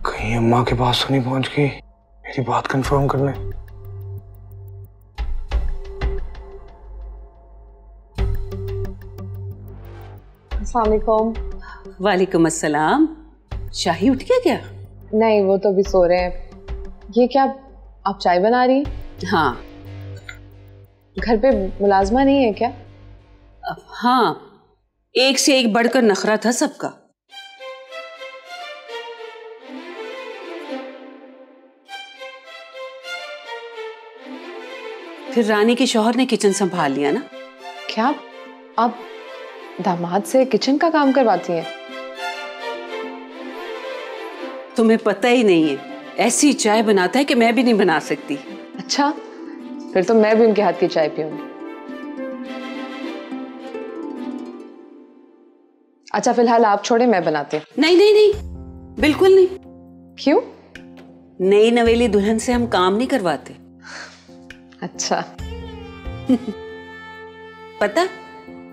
कहीं अम्मा के पास तो नहीं पहुंच गई मेरी बात कंफर्म करने। अस्सलामुअलैकुम। वालेकुम अस्सलाम। शाही उठ गया क्या? नहीं, वो तो अभी सो रहे हैं। ये क्या, आप चाय बना रही? हाँ। घर पे मुलाजमा नहीं है क्या? हाँ, एक से एक बढ़कर नखरा था सबका। फिर रानी के शौहर ने किचन संभाल लिया ना। क्या आप दामाद से किचन का काम करवाती हैं? तुम्हें पता ही नहीं है, ऐसी चाय बनाता है कि मैं भी नहीं बना सकती। अच्छा, फिर तो मैं भी उनके हाथ की चाय पीऊंगी। अच्छा, फिलहाल आप छोड़े, मैं बनाती हूँ। नहीं नहीं नहीं, बिल्कुल नहीं। क्यों? नई नवेली दुल्हन से हम काम नहीं करवाते। अच्छा। पता,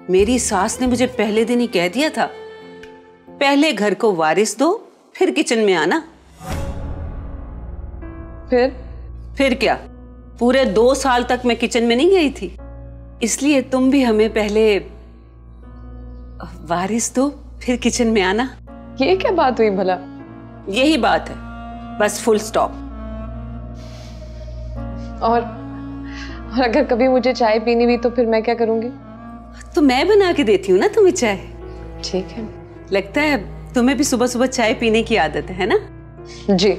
मेरी सास ने मुझे पहले दिन ही कह दिया था, पहले घर को वारिस दो फिर किचन में आना। फिर क्या, पूरे 2 साल तक मैं किचन में नहीं गई थी। इसलिए तुम भी हमें पहले वारिस दो फिर किचन में आना। ये क्या बात हुई भला? यही बात है, बस फुल स्टॉप। और अगर कभी मुझे चाय पीनी हुई तो फिर मैं क्या करूंगी? तो मैं बना के देती हूँ ना तुम्हें चाय। ठीक है। लगता है तुम्हें भी सुबह सुबह चाय पीने की आदत है ना? जी।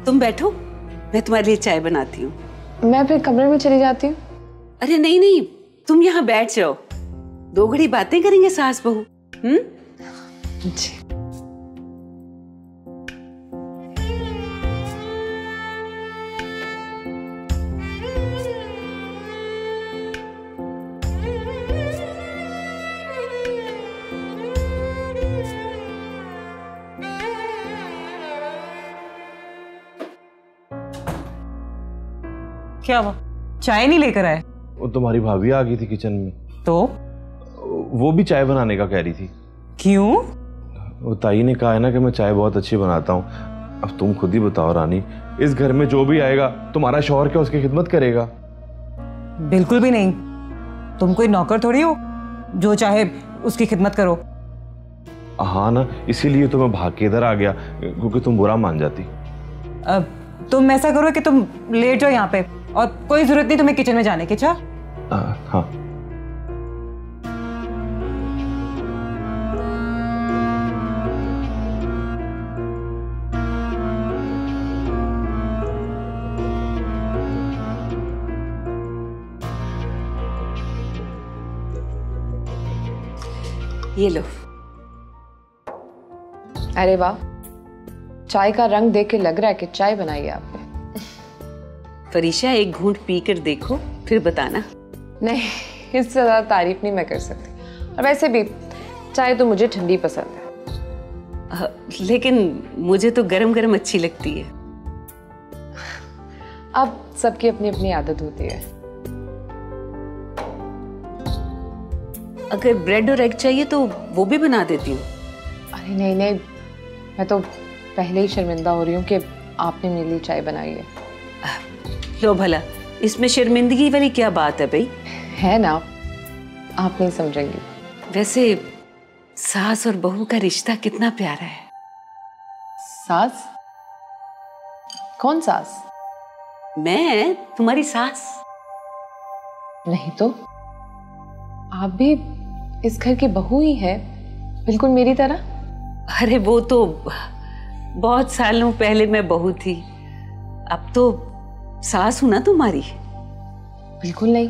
तुम बैठो, मैं तुम्हारे लिए चाय बनाती हूँ। मैं फिर कमरे में चली जाती हूँ। अरे नहीं नहीं, तुम यहाँ बैठ जाओ, 2 घड़ी बातें करेंगे सास बहू। जी। क्या हुआ, चाय नहीं लेकर आए? वो तुम्हारी भाभी आ गई थी किचन में, तो वो भी चाय बनाने का कह रही थी। क्यों? वो ताई ने कहा है ना कि मैं चाय बहुत अच्छी बनाता हूँ। अब तुम खुद ही बताओ रानी, इस घर में जो भी आएगा तुम्हारा शौहर क्या उसकी खिदमत करेगा? बिल्कुल भी नहीं। तुम कोई नौकर थोड़ी हो जो चाहे उसकी खिदमत करो। हाँ ना, इसीलिए तो मैं भाग के इधर आ गया, क्योंकि तुम बुरा मान जाती। अब तुम ऐसा करो कि तुम लेट जाओ यहाँ पे, और कोई जरूरत नहीं तुम्हें किचन में जाने की। अच्छा? हाँ। ये लो। अरे वाह, चाय का रंग देख के लग रहा है कि चाय बनाई है आपने। फरीशा, एक घूंट पी कर देखो फिर बताना। नहीं, इससे ज़्यादा तारीफ नहीं मैं कर सकती। और वैसे भी चाय तो मुझे ठंडी पसंद है। लेकिन मुझे तो गरम गरम अच्छी लगती है। अब सबकी अपनी अपनी आदत होती है। अगर ब्रेड और एग चाहिए तो वो भी बना देती हूँ। अरे नहीं नहीं, मैं तो पहले ही शर्मिंदा हो रही हूँ कि आपने मेरे लिए चाय बनाई है। लो भला, इसमें शर्मिंदगी वाली क्या बात है भाई? है ना, आप नहीं समझेंगी। वैसे सास और बहू का रिश्ता कितना प्यारा है। सास? कौन सास? मैं, तुम्हारी सास। नहीं तो, आप भी इस घर की बहू ही है, बिल्कुल मेरी तरह। अरे वो तो बहुत सालों पहले मैं बहू थी, अब तो सास हूं ना तुम्हारी। बिल्कुल नहीं,